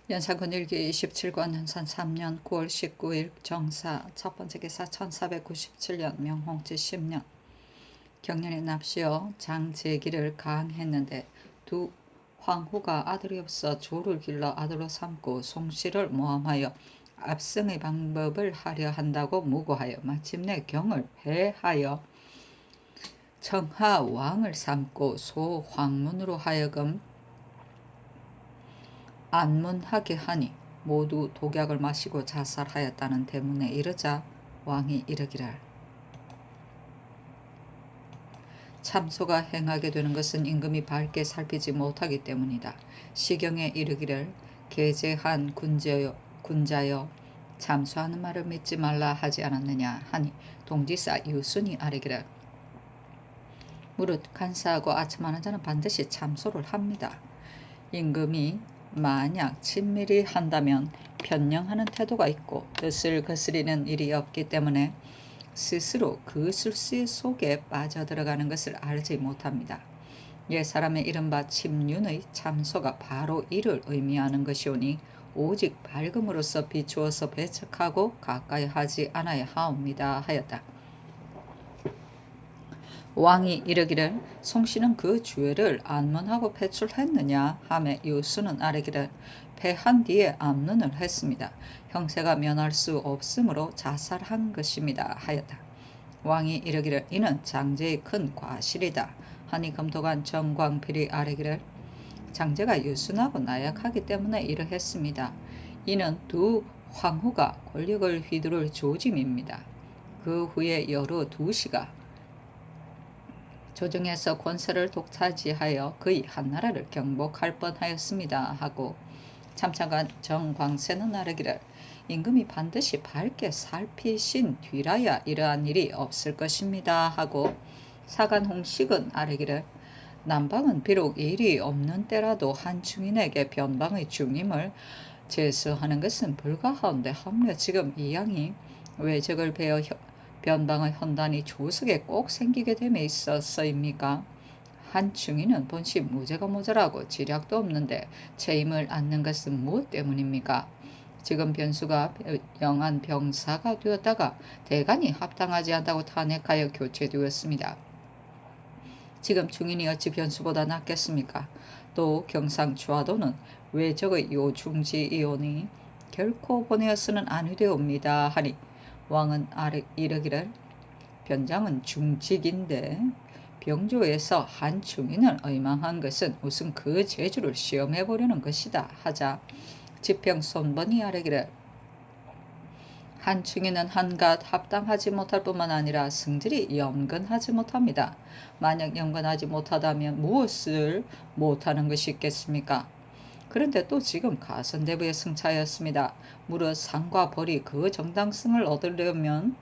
연산군일기 27권 현산 3년 9월 19일 정사 첫 번째 기사 1497년 명홍치 10년 경년의 납시여 장제기를 가항했는데 두 황후가 아들이 없어 조를 길러 아들로 삼고 송씨를 모함하여 압승의 방법을 하려 한다고 무고하여 마침내 경을 패하여 청하 왕을 삼고 소황문으로 하여금 안문하게 하니 모두 독약을 마시고 자살하였다는 대문에 이르자 왕이 이르기를 참소가 행하게 되는 것은 임금이 밝게 살피지 못하기 때문이다. 시경에 이르기를 계제한 군자여 참소하는 말을 믿지 말라 하지 않았느냐 하니 동지사 유순이 아뢰기를 무릇 간사하고 아첨하는 자는 반드시 참소를 합니다. 임금이 만약 친밀히 한다면 변명하는 태도가 있고 뜻을 거스리는 일이 없기 때문에 스스로 그 술수 속에 빠져들어가는 것을 알지 못합니다. 옛사람의 이른바 침륜의 참소가 바로 이를 의미하는 것이오니 오직 밝음으로써 비추어서 배척하고 가까이 하지 않아야 하옵니다 하였다. 왕이 이르기를 송씨는 그 죄를 안문하고 패출했느냐 하매 유수는 아뢰기를 패한 뒤에 안문을 했습니다. 형세가 면할 수 없으므로 자살한 것입니다 하였다. 왕이 이르기를 이는 장제의 큰 과실이다 하니 검토관 정광필이 아뢰기를 장제가 유순하고 나약하기 때문에 이러했습니다. 이는 두 황후가 권력을 휘두를 조짐입니다. 그 후에 여러 두씨가 조정에서 권세를 독차지하여 거의 한나라를 경복할 뻔하였습니다 하고 참차관 정광세는 아뢰기를 임금이 반드시 밝게 살피신 뒤라야 이러한 일이 없을 것입니다 하고 사간 홍식은 아뢰기를 남방은 비록 일이 없는 때라도 한 중인에게 변방의 중임을 제수하는 것은 불가하온데 하물며 지금 이 양이 외적을 베어 변방의 헌단이 조석에 꼭 생기게 됨에 있어서입니까? 한 중인은 본시 무죄가 모자라고 지략도 없는데 채임을 안는 것은 무엇 때문입니까? 지금 변수가 영한 병사가 되었다가 대간이 합당하지 않다고 탄핵하여 교체되었습니다. 지금 중인이 어찌 변수보다 낫겠습니까? 또 경상추화도는 외적의 요중지이오니 결코 보내어서는 아니되옵니다 하니 왕은 이르기를 변장은 중직인데 병조에서 한 중인을 의망한 것은 무슨 그 재주를 시험해 보려는 것이다 하자 지평 손번이 아뢰기를 한 중인은 한갓 합당하지 못할 뿐만 아니라 승질이 염근하지 못합니다. 만약 염근하지 못하다면 무엇을 못하는 것이 있겠습니까? 그런데 또 지금 가선대부의 승차였습니다. 무릇 상과 벌이 그 정당성을 얻으면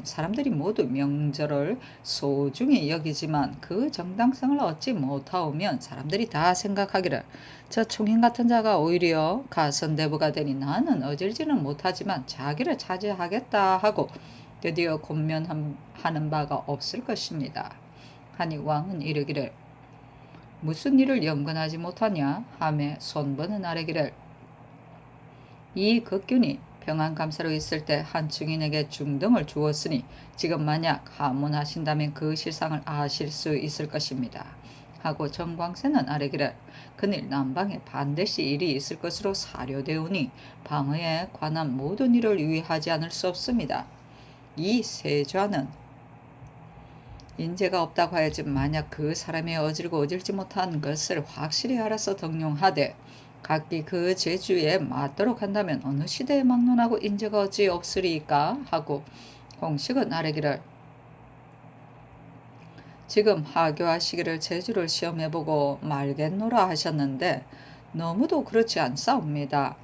사람들이 모두 명절을 소중히 여기지만 그 정당성을 얻지 못하오면 사람들이 다 생각하기를 저 총인 같은 자가 오히려 가선대부가 되니 나는 어질지는 못하지만 자기를 차지하겠다 하고 드디어 권면하는 바가 없을 것입니다. 하니 왕은 이르기를 무슨 일을 염근하지 못하냐 하매 손번은 아뢰기를 이 극균이 평안감사로 있을 때 한 증인에게 중등을 주었으니 지금 만약 하문하신다면 그 실상을 아실 수 있을 것입니다. 하고 정광세는 아뢰기를 그늘 남방에 반드시 일이 있을 것으로 사료되오니 방어에 관한 모든 일을 유의하지 않을 수 없습니다. 이 세좌는 인재가 없다고 하여지 만약 그 사람이 어질고 어질지 못한 것을 확실히 알아서 덕용하되 각기 그 재주에 맞도록 한다면 어느 시대에 막론하고 인재가 어찌 없으리까 하고 홍식은 아뢰기를 지금 하교하시기를 재주를 시험해보고 말겠노라 하셨는데 너무도 그렇지 않사옵니다.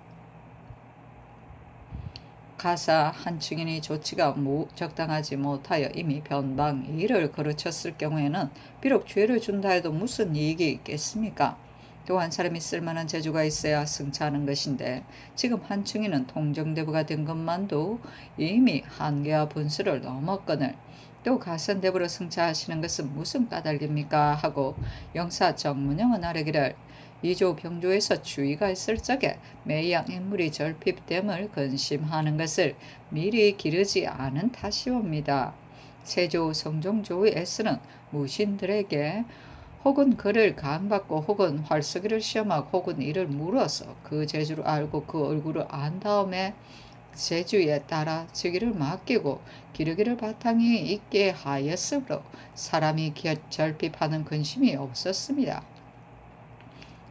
가사 한 증인이 조치가 적당하지 못하여 이미 변방 일을 거르쳤을 경우에는 비록 죄를 준다 해도 무슨 이익이 있겠습니까? 또 한 사람이 쓸만한 재주가 있어야 승차하는 것인데 지금 한 증인은 통정대부가 된 것만도 이미 한계와 분수를 넘었거늘 또 가선대부로 승차하시는 것은 무슨 까닭입니까? 하고 영사 정문영은 아뢰기를 이조 병조에서 주의가 있을 적에 매양 인물이 절핍됨을 근심하는 것을 미리 기르지 않은 탓이옵니다. 세조 성종조의 S는 무신들에게 혹은 그를 강받고 혹은 활쏘기를 시험하고 혹은 이를 물어서 그 재주를 알고 그 얼굴을 안 다음에 재주에 따라 즉위를 맡기고 기르기를 바탕이 있게 하였으므로 사람이 결핍하는 근심이 없었습니다.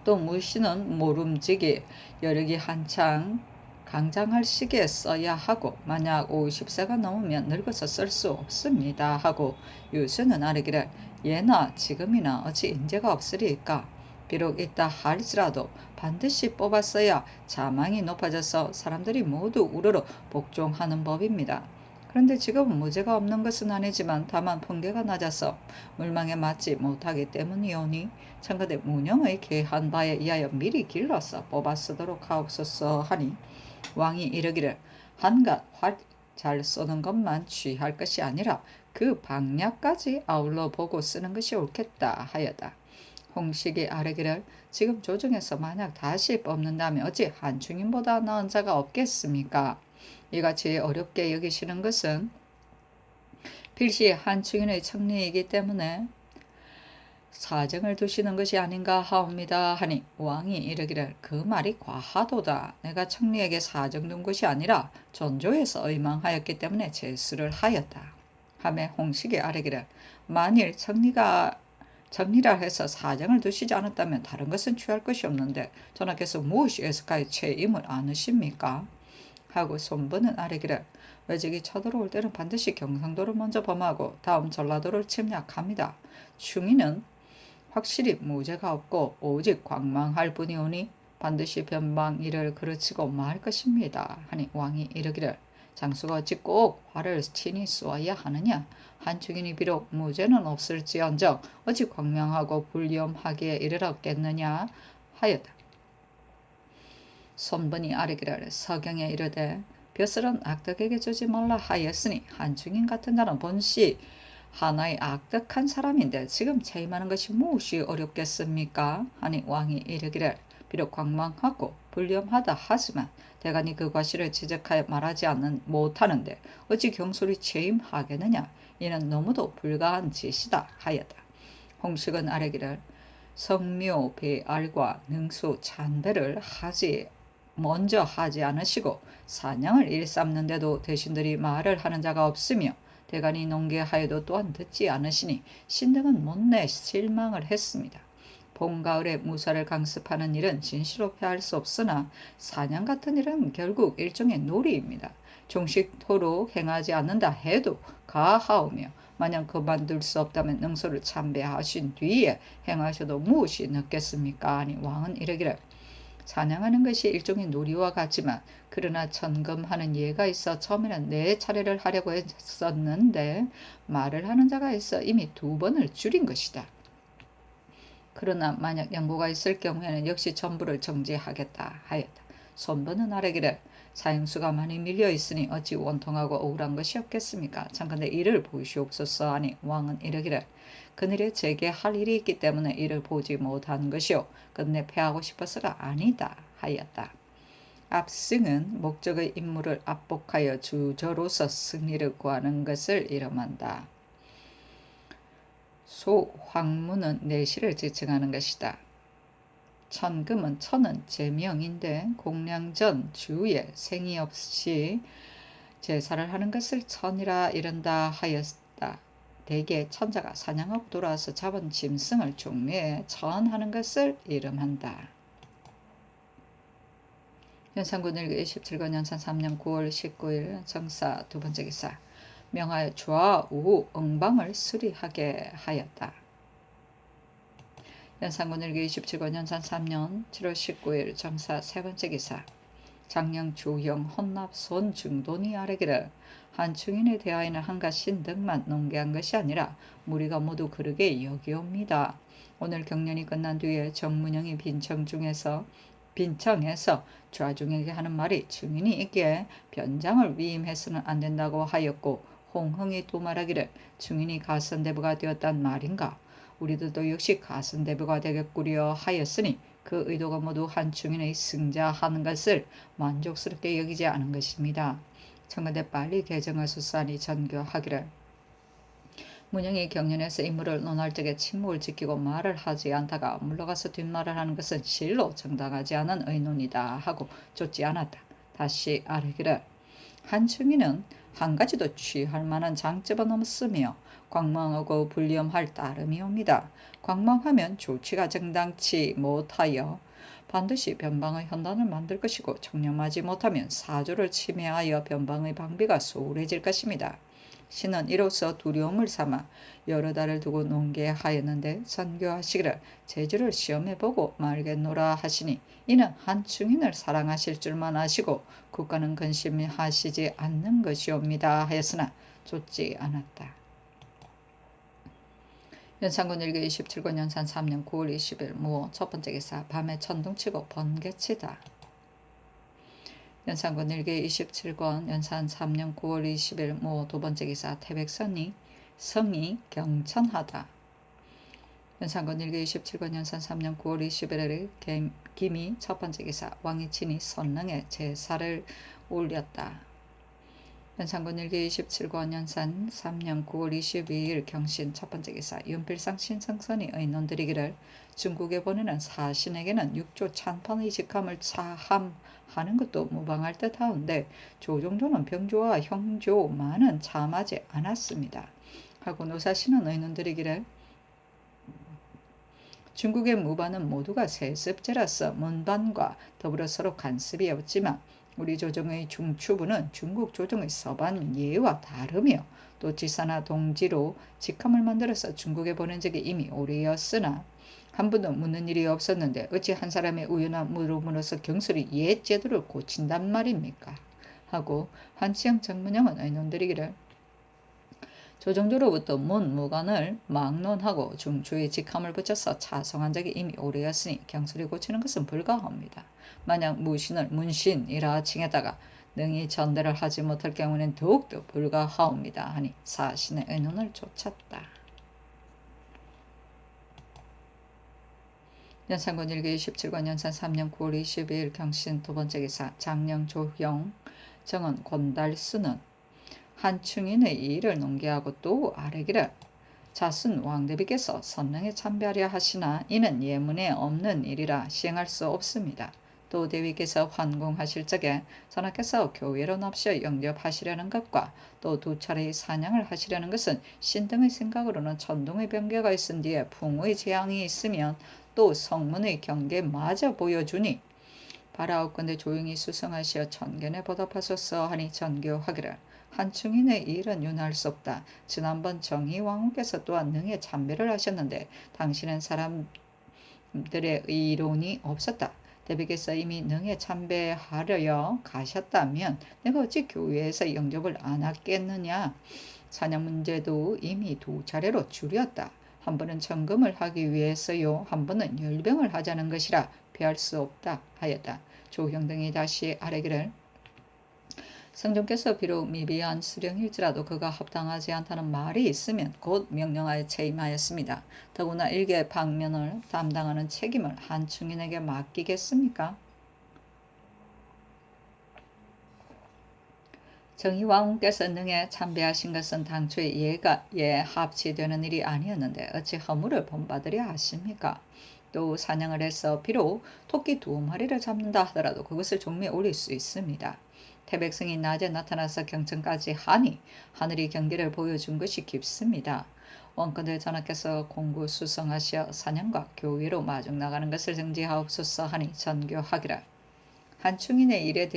또 무신은 모름지기 여력이 한창 강장할 시기에 써야 하고 만약 50세가 넘으면 늙어서 쓸 수 없습니다 하고 유수는 아뢰기를 예나 지금이나 어찌 인재가 없으리까 비록 있다 할지라도 반드시 뽑았어야 자망이 높아져서 사람들이 모두 우러러 복종하는 법입니다. 그런데 지금은 무죄가 없는 것은 아니지만 다만 품계가 낮아서 물망에 맞지 못하기 때문이오니 청가대 문영의 계한 바에 의하여 미리 길러서 뽑아 쓰도록 하옵소서 하니 왕이 이르기를 한갓 활 잘 쏘는 것만 취할 것이 아니라 그 방략까지 아울러 보고 쓰는 것이 옳겠다 하였다. 홍식이 아뢰기를 지금 조정에서 만약 다시 뽑는다면 어찌 한충인보다 나은 자가 없겠습니까? 이같이 어렵게 여기시는 것은 필시 한충인의 청리이기 때문에 사정을 두시는 것이 아닌가 하옵니다 하니 왕이 이르기를 그 말이 과하도다. 내가 청리에게 사정둔 것이 아니라 전조에서 의망하였기 때문에 제수를 하였다. 하매 홍식이 아뢰기를 만일 청리라 해서 사정을 두시지 않았다면 다른 것은 취할 것이 없는데 전하께서 무엇이 에스카의 죄임을 아느십니까? 하고 손보는 아뢰기를 외적이 쳐들어올 때는 반드시 경상도를 먼저 범하고 다음 전라도를 침략합니다. 충의는 확실히 무죄가 없고 오직 광망할 뿐이오니 반드시 변방일을 그르치고 말 것입니다. 하니 왕이 이르기를 장수가 어찌 꼭 활을 친히 쏘아야 하느냐? 한충인이 비록 무죄는 없을지언정 어찌 광명하고 불리엄하기에 이르렀겠느냐 하였다. 손번이 아뢰기를 서경에 이르되 벼슬은 악덕에게 주지 말라 하였으니 한충인 같은 자는 본시 하나의 악덕한 사람인데 지금 체임하는 것이 무엇이 어렵겠습니까? 하니 왕이 이르기를 비록 광망하고 불렴하다 하지만 대간이 그 과실을 지적하여 말하지 못하는데 어찌 경솔히 체임하겠느냐? 이는 너무도 불가한 짓이다 하였다. 홍식은 아뢰기를 성묘 배알과 능수 잔배를 먼저 하지 않으시고 사냥을 일삼는데도 대신들이 말을 하는 자가 없으며 대간이 농계하여도 또한 듣지 않으시니 신등은 못내 실망을 했습니다. 봄, 가을에 무사를 강습하는 일은 진시로 패할 수 없으나 사냥 같은 일은 결국 일종의 놀이입니다. 종식토록 행하지 않는다 해도 가하오며 만약 그만둘 수 없다면 능소를 참배하신 뒤에 행하셔도 무엇이 늦겠습니까? 하니 왕은 이르기를 사냥하는 것이 일종의 놀이와 같지만 그러나 천금하는 예가 있어 처음에는 4차례를 하려고 했었는데 말을 하는 자가 있어 이미 2번을 줄인 것이다. 그러나 만약 양보가 있을 경우에는 역시 전부를 정지하겠다 하였다. 손번은 아뢰기를 사형수가 많이 밀려있으니 어찌 원통하고 억울한 것이 없겠습니까? 잠깐데 이를 보시옵소서 하니 왕은 이르기를 그늘에 제게 할 일이 있기 때문에 이를 보지 못한 것이요 끝내 패하고 싶어서가 아니다 하였다. 압승은 목적의 임무를 압복하여 주저로서 승리를 구하는 것을 이름한다. 소황무는 내실을 지칭하는 것이다. 천금은 천은 제명인데 공량전 주에 생이 없이 제사를 하는 것을 천이라 이른다 하였다. 대개 천자가 사냥하고 돌아와서 잡은 짐승을 종묘에 천하는 것을 이름한다. 연산군 일기 27권 연산 3년 9월 19일 정사 두 번째 기사 명하여 좌우 응방을 수리하게 하였다. 연산군 일기 27권 연산 3년 7월 19일 정사 세 번째 기사 장령 주형 헌납 손 중돈이 아뢰기를 한충인에 대하여는 한갓 신등만 농계한 것이 아니라 무리가 모두 그르게 여기옵니다. 오늘 경련이 끝난 뒤에 정문영이 빈청에서 좌중에게 하는 말이 증인이 있기에 변장을 위임해서는 안 된다고 하였고 홍흥이 또 말하기를 증인이 가선대부가 되었단 말인가? 우리들도 역시 가선대부가 되겠구려 하였으니 그 의도가 모두 한충인의 승자하는 것을 만족스럽게 여기지 않은 것입니다. 청근대 빨리 개정하소서하니 전교하기를 문영이 경연에서 인물을 논할 적에 침묵을 지키고 말을 하지 않다가 물러가서 뒷말을 하는 것은 실로 정당하지 않은 의논이다 하고 좇지 않았다. 다시 아뢰기를 한충이는 한 가지도 취할 만한 장점은 없으며 광망하고 불리엄할 따름이옵니다. 광망하면 조치가 정당치 못하여 반드시 변방의 현단을 만들 것이고 청렴하지 못하면 사조를 침해하여 변방의 방비가 소홀해질 것입니다. 신은 이로써 두려움을 삼아 여러 달을 두고 논계하였는데 선교하시기를 제주를 시험해보고 말겠노라 하시니 이는 한충인을 사랑하실 줄만 아시고 국가는 근심하시지 않는 것이옵니다 하였으나 좇지 않았다. 연산군 일기 27권 연산 3년 9월 20일 무호 첫번째 기사 밤에 천둥치고 번개치다. 연산군 일기 27권 연산 3년 9월 20일 무호 두번째 기사 태백선이 성이 경천하다. 연산군 일기 27권 연산 3년 9월 21일 김이 첫번째 기사 왕이 친히 선릉에 제사를 올렸다. 연산군 일기 27권 연산 3년 9월 22일 경신 첫번째 기사 윤필상 신성선이 의논드리기를 중국에 보내는 사신에게는 육조 찬판의 직함을 차함하는 것도 무방할 듯하온데 조종조는 병조와 형조만은 참하지 않았습니다. 하고 노사신은 의논드리기를 중국의 무반은 모두가 세습제라서 문반과 더불어 서로 간섭이 없지만 우리 조정의 중추부는 중국 조정의 서반 예와 다르며 또 지사나 동지로 직함을 만들어서 중국에 보낸 적이 이미 오래였으나 한 번도 묻는 일이 없었는데 어찌 한 사람의 우연한 물음으로써 경솔이 옛 제도를 고친단 말입니까? 하고 한치영 정문영은 의논드리기를 조정조로부터 문무관을 막론하고 중추의 직함을 붙여서 차송한 적이 이미 오래였으니 경솔이 고치는 것은 불가합니다. 만약 무신을 문신이라 칭했다가 능히 전대를 하지 못할 경우는 더욱더 불가하옵니다 하니 사신의 의논을 좇았다. 연산군 일기 27권 연산 3년 9월 22일 경신 두번째 기사 장령 조형 정은 곤달수는 한충인의 일을 논계하고 또 아뢰기를 자순 왕대비께서 선릉에 참배하려 하시나 이는 예문에 없는 일이라 시행할 수 없습니다. 또 대비께서 환궁하실 적에 전하께서 교회로 납시어 영접하시려는 것과 또 두 차례의 사냥을 하시려는 것은 신등의 생각으로는 천둥의 변개가 있은 뒤에 풍의 재앙이 있으면 또 성문의 경계마저 보여주니 바라옵건대 조용히 수성하시어 천견에 보답하소서 하니 전교하기를 한충인의 일은 윤할 수 없다. 지난번 정희왕후께서 또한 능히 참배를 하셨는데 당신은 사람들의 의론이 없었다. 대비께서 이미 능히 참배하려 가셨다면 내가 어찌 교회에서 영접을 안 하겠느냐. 사냥 문제도 이미 두 차례로 줄였다. 한 번은 점검을 하기 위해서요. 한 번은 열병을 하자는 것이라 피할 수 없다 하였다. 조형 등이 다시 아뢰기를 성종께서 비록 미비한 수령일지라도 그가 합당하지 않다는 말이 있으면 곧 명령하여 체임하였습니다. 더구나 일개 방면을 담당하는 책임을 한충인에게 맡기겠습니까? 정희왕후께서 능에 참배하신 것은 당초에 예에 합치되는 일이 아니었는데 어찌 허물을 본받으려 하십니까? 또 사냥을 해서 비록 토끼 2마리를 잡는다 하더라도 그것을 종미에 올릴 수 있습니다. 태백성이 낮에 나타나서 경천까지 하니 하늘이 경계를 보여준 것이 깊습니다. 원컨대 전하께서 공구수성하시어 사냥과 교위로 마중 나가는 것을 정지하옵소서 하니 전교하기라. 한충인의 일에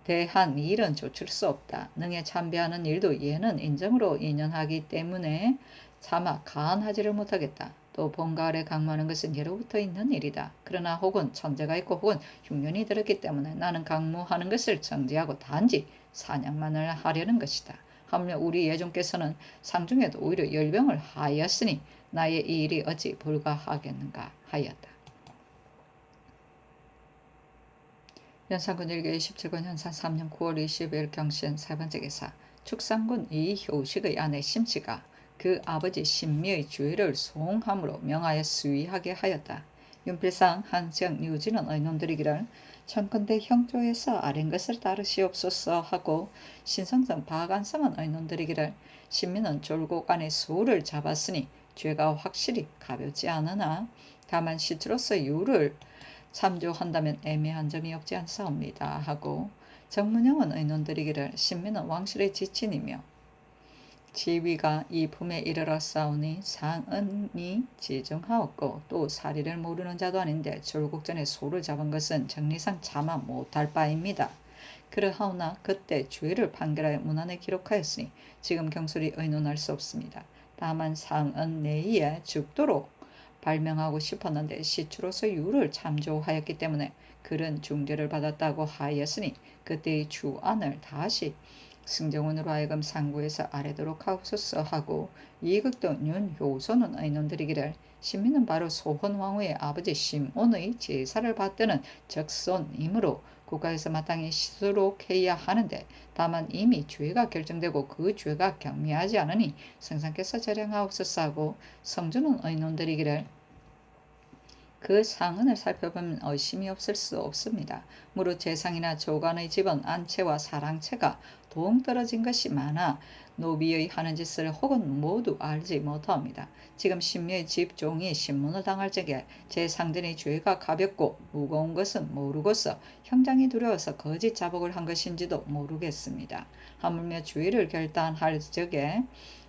대한 일은 좇을 수 없다. 능에 참배하는 일도 예는 인정으로 인연하기 때문에 차마 가한하지를 못하겠다. 또 본가 아래 강무하는 것은 예로부터 있는 일이다. 그러나 혹은 천재가 있고 혹은 흉년이 들었기 때문에 나는 강무하는 것을 정지하고 단지 사냥만을 하려는 것이다. 하물며 우리 예종께서는 상중에도 오히려 열병을 하였으니 나의 이 일이 어찌 불가하겠는가 하였다. 연산군 일기 27권 연산 3년 9월 20일 경신 세번째 기사 축산군 이효식의 아내 심씨가 그 아버지 신미의 주의를 소홍함으로 명하여 수위하게 하였다. 윤필상 한지영 유진은 의논드리기를 천건대 형조에서 아랜 것을 따르시옵소서 하고 신성선 박안성은 의논드리기를 신민은 졸곡 안에 소를 잡았으니 죄가 확실히 가볍지 않으나 다만 시트로서 유를 참조한다면 애매한 점이 없지 않사옵니다 하고 정문영은 의논드리기를 신민은 왕실의 지친이며 지위가 이 품에 이르렀사오니 상은이 지정하였고 또 사리를 모르는 자도 아닌데 졸곡전에 소를 잡은 것은 정리상 차마 못할 바입니다. 그러하오나 그때 죄를 판결하여 문안에 기록하였으니 지금 경솔이 의논할 수 없습니다. 다만 상은 내의에 죽도록 발명하고 싶었는데 시추로서 유를 참조하였기 때문에 그런 중죄를 받았다고 하였으니 그때의 주안을 다시 승정원으로 하여금 상고해서 아뢰도록 하옵소서 하고 이극도 윤효소는 의논드리기를 신민은 바로 소헌왕후의 아버지 심온의 제사를 받드는 적손이므로 국가에서 마땅히 시도록해야 하는데 다만 이미 죄가 결정되고 그 죄가 경미하지 않으니 성상께서 절량하옵소서 하고 성주는 의논드리기를 그 상흔을 살펴보면 의심이 없을 수 없습니다. 무릇 재상이나 조간의 집은 안채와 사랑채가 동떨어진 것이 많아 노비의 하는 짓을 혹은 모두 알지 못합니다. 지금 신묘의 집 종이 신문을 당할 적에 제 상전의 죄가 가볍고 무거운 것은 모르고서 형장이 두려워서 거짓 자복을 한 것인지도 모르겠습니다. 하물며 죄를 결단할 적에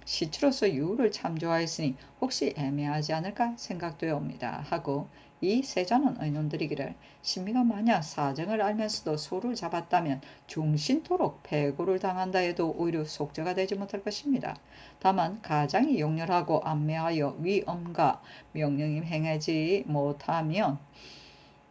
시추로서 유를 참조하였으니 혹시 애매하지 않을까 생각되옵니다 하고 이 세자는 의논드리기를 신미가 만약 사정을 알면서도 소를 잡았다면 중신토록 패고를 당한다 해도 오히려 속죄가 되지 못할 것입니다. 다만 가장이 용렬하고 안매하여 위엄과 명령이 행하지 못하면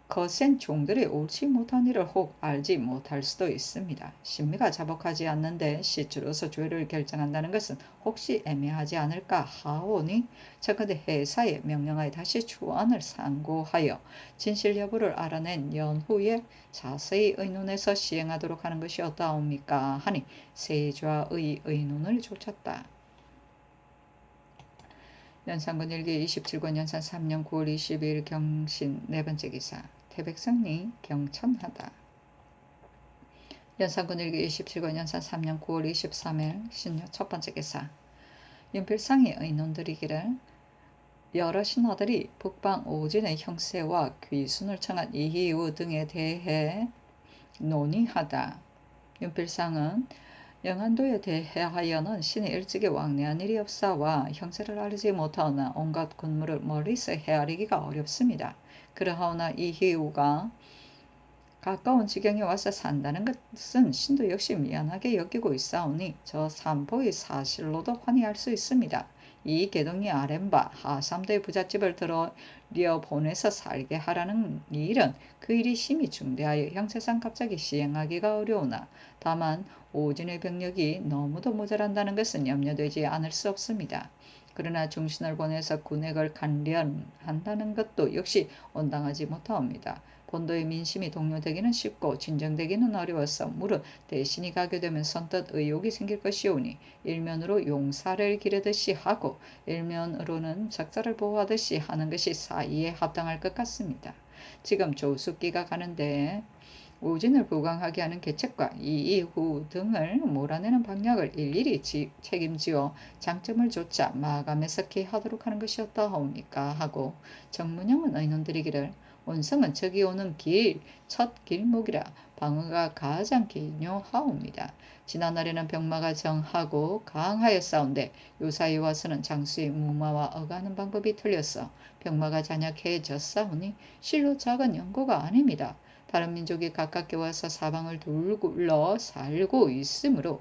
거센 종들이 옳지 못한 일을 혹 알지 못할 수도 있습니다. 신미가 자복하지 않는데 시추로서 죄를 결정한다는 것은 혹시 애매하지 않을까 하오니 청컨대 회사에 명령하여 다시 추안을 상고하여 진실 여부를 알아낸 연후에 자세히 의논해서 시행하도록 하는 것이 어떠하옵니까 하니 세좌의 의논을 좇았다. 연산군 일기 27권 연산 3년 9월 22일 경신 네번째 기사 태백성리 경천하다. 연산군 일기 27권 연산 3년 9월 23일 신여 첫번째 기사 윤필상이 의논드리기를 여러 신하들이 북방 오진의 형세와 귀순을 청한 이희우 등에 대해 논의하다. 윤필상은 영안도에 대하여는 신이 일찍이 왕래한 일이 없사와 형세를 알지 못하오나 온갖 군무를 멀리서 헤아리기가 어렵습니다. 그러하오나 이희우가 가까운 지경에 와서 산다는 것은 신도 역시 미안하게 여기고 있사오니 저 삼포의 사실로도 환희할 수 있습니다. 이 개동이 아랜바 하삼도의 부잣집을 들여 보내서 살게 하라는 일은 그 일이 심히 중대하여 형세상 갑자기 시행하기가 어려우나 다만 오진의 병력이 너무도 모자란다는 것은 염려되지 않을 수 없습니다. 그러나 중신을 보내서 군액을 간련한다는 것도 역시 온당하지 못하옵니다. 본도의 민심이 동요되기는 쉽고 진정되기는 어려워서 무릇 대신이 가게 되면 선뜻 의욕이 생길 것이오니 일면으로 용사를 기르듯이 하고 일면으로는 적자를 보호하듯이 하는 것이 사이에 합당할 것 같습니다. 지금 조숙기가 가는데 오진을 부강하게 하는 계책과 이이후 등을 몰아내는 방략을 일일이 책임지어 장점을 조차 마감해서 기하도록 하는 것이었다하옵니까 하고 정문영은 의논드리기를 원성은 저기 오는 길 첫 길목이라 방어가 가장 기묘하옵니다. 지난날에는 병마가 정하고 강하였사온데 요사이 와서는 장수의 무마와 어가는 방법이 틀렸어 병마가 잔약해졌사오니 실로 작은 연고가 아닙니다. 다른 민족이 가깝게 와서 사방을 둘러 살고 있으므로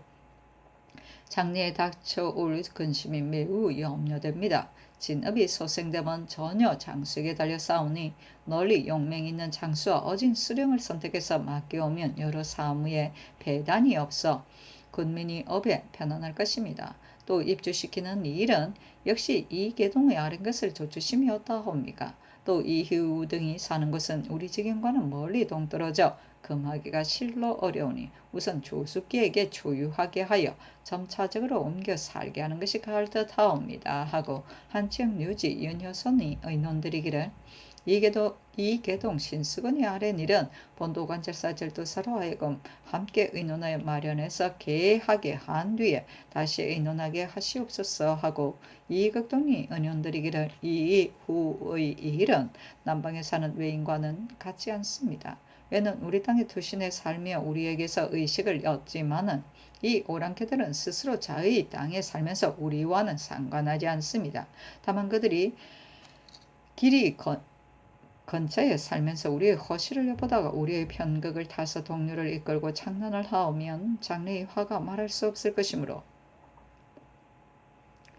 장래에 닥쳐올 근심이 매우 염려됩니다. 진업이 소생되면 전혀 장수에게 달려 싸우니 널리 용맹 있는 장수와 어진 수령을 선택해서 맡겨오면 여러 사무에 배단이 없어 군민이 업에 편안할 것입니다. 또 입주시키는 일은 역시 이계동의 아른 것을 조추심이 어떠합니까? 또 이희우 등이 사는 곳은 우리 지경과는 멀리 동떨어져 금하기가 실로 어려우니 우선 조숙기에게 조유하게 하여 점차적으로 옮겨 살게 하는 것이 가을 듯하옵니다 하고 한치영 류지 윤효선이 의논드리기를 이계동 신수건이 아래 일은 본도관찰사 절도사로 하여금 함께 의논하여 마련해서 개하게 한 뒤에 다시 의논하게 하시옵소서 하고 이극동이 은연드리기를 이후의 일은 남방에 사는 외인과는 같지 않습니다. 왜는 우리 땅의 투신에 살며 우리에게서 의식을 얻지만은 이 오랑캐들은 스스로 자의 땅에 살면서 우리와는 상관하지 않습니다. 다만 그들이 길이 근처에 살면서 우리의 허실을 엿보다가 우리의 편극을 타서 동료를 이끌고 장난을 하오면 장래의 화가 말할 수 없을 것이므로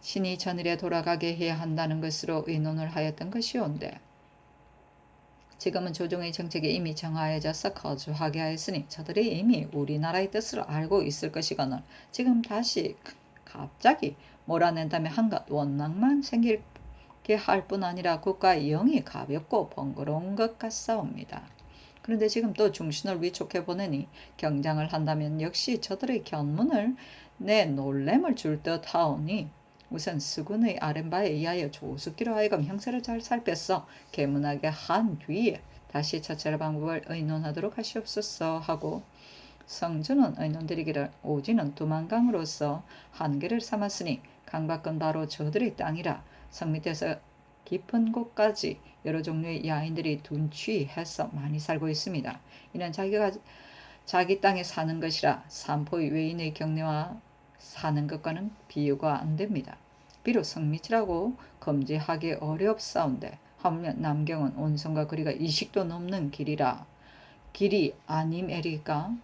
신이 전일에 돌아가게 해야 한다는 것으로 의논을 하였던 것이온데 지금은 조정의 정책이 이미 정하여져서 거주하게 하였으니 저들이 이미 우리나라의 뜻을 알고 있을 것이거늘 지금 다시 갑자기 몰아낸다면 한갓 원망만 생길 할 뿐 아니라 국가의 영이 가볍고 번거로운 것 같사옵니다. 그런데 지금 또 중신을 위촉해 보내니 경장을 한다면 역시 저들의 견문을 내 놀램을 줄 듯하오니 우선 수군의 아랫바에 의하여 조숙기로 하여금 형세를 잘 살펴서 계문하게 한 뒤에 다시 처철 방법을 의논하도록 하시옵소서 하고 성주는 의논드리기를 오지는 두만강으로서 한계를 삼았으니 강밖은 바로 저들의 땅이라 성 밑에서 깊은 곳까지 여러 종류의 야인들이 둔취해서 많이 살고 있습니다. 이는 자기가 자기 땅에 사는 것이라 산포의 외인의 경내와 사는 것과는 비유가 안 됩니다. 비록 성밑이라고 검지하기 어렵사온데 하물며 남경은 온성과 거리가 20도 넘는 길이 아님에리까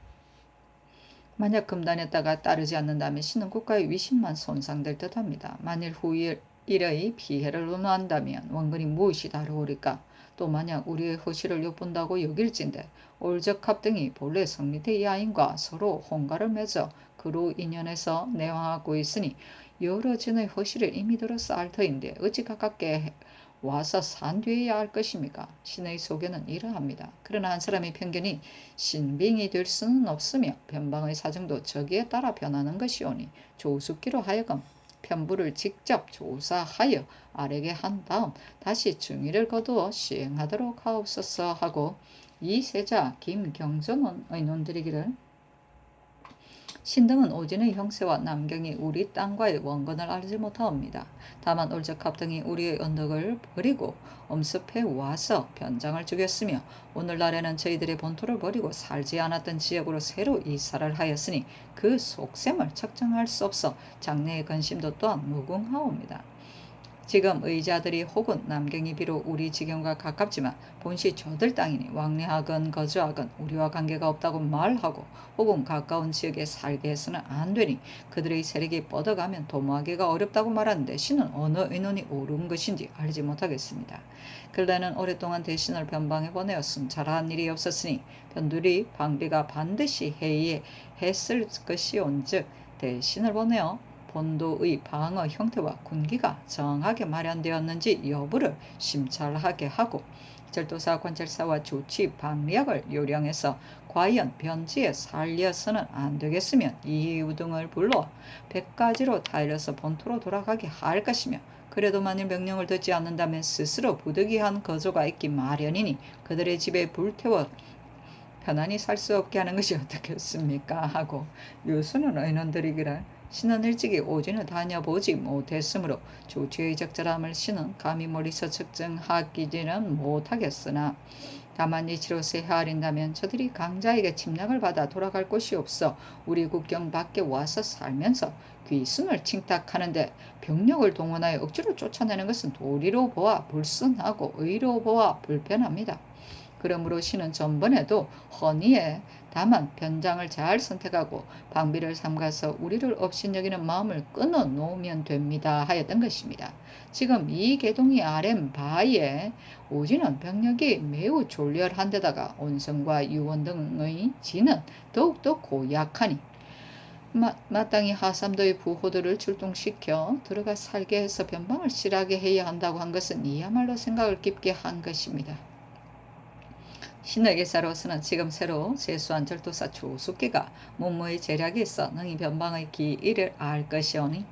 만약 금단했다가 따르지 않는다면 신은 국가의 위신만 손상될 듯합니다. 만일 후일 일의 피해를 논한다면 원근이 무엇이 다르오리까? 또 만약 우리의 허실을 엿본다고 여길진데 올적합 등이 본래 성밑의 야인과 서로 혼가를 맺어 그로 인연해서 내왕하고 있으니 여러 진의 허실을 이미 들어서 알 터인데 어찌 가깝게 와서 산 뒤에야 알 것입니까? 신의 소견은 이러합니다. 그러나 한 사람의 편견이 신빙이 될 수는 없으며 변방의 사정도 저기에 따라 변하는 것이오니 조숙기로 하여금 편부를 직접 조사하여 아래게 한 다음 다시 중의를 거두어 시행하도록 하옵소서 하고 이 세자 김경전은 의논드리기를 신등은 오진의 형세와 남경이 우리 땅과의 원건을 알지 못하옵니다. 다만 올적합 등이 우리의 언덕을 버리고 엄습해 와서 변장을 죽였으며 오늘날에는 저희들의 본토를 버리고 살지 않았던 지역으로 새로 이사를 하였으니 그 속셈을 측정할 수 없어 장래의 근심도 또한 무궁하옵니다. 지금 의자들이 혹은 남경이 비록 우리 지경과 가깝지만 본시 저들 땅이니 왕래하건 거주하건 우리와 관계가 없다고 말하고 혹은 가까운 지역에 살게 해서는 안 되니 그들의 세력이 뻗어가면 도모하기가 어렵다고 말하는데 신은 어느 의논이 옳은 것인지 알지 못하겠습니다. 근래는 오랫동안 대신을 변방에 보내어 순찰한 일이 없었으니 변두리 방비가 반드시 해이했을 것이온즉 대신을 보내어 본도의 방어 형태와 군기가 정하게 마련되었는지 여부를 심찰하게 하고 절도사 관찰사와 조치 방략을 요령해서 과연 변지에 살려서는 안 되겠으면 이우등을 불러 100가지로 타일러서 본토로 돌아가게 할 것이며 그래도 만일 명령을 듣지 않는다면 스스로 부득이한 거조가 있기 마련이니 그들의 집에 불태워 편안히 살 수 없게 하는 것이 어떻겠습니까? 하고 유수는 의논드리기를 신은 일찍이 오진을 다녀보지 못했으므로 조치의 적절함을 신은 감히 멀리서 측정하기지는 못하겠으나 다만 이치로 헤아린다면 저들이 강자에게 침략을 받아 돌아갈 곳이 없어 우리 국경 밖에 와서 살면서 귀순을 칭탁하는데 병력을 동원하여 억지로 쫓아내는 것은 도리로 보아 불순하고 의로 보아 불편합니다. 그러므로 신은 전번에도 헌의에 다만 변장을 잘 선택하고 방비를 삼가서 우리를 업신여기는 마음을 끊어 놓으면 됩니다 하였던 것입니다. 지금 이 계동이 아랫 바에 오지는 병력이 매우 졸렬한 데다가 온성과 유원 등의 지는 더욱더 고약하니 마땅히 하삼도의 부호들을 출동시켜 들어가 살게 해서 변방을 실하게 해야 한다고 한 것은 이야말로 생각을 깊게 한 것입니다. 신의 계사로서는 지금 새로 제수한 절도사 조숙기가 문무의 재력이 있어 능히 변방의 기일을 알 것이오니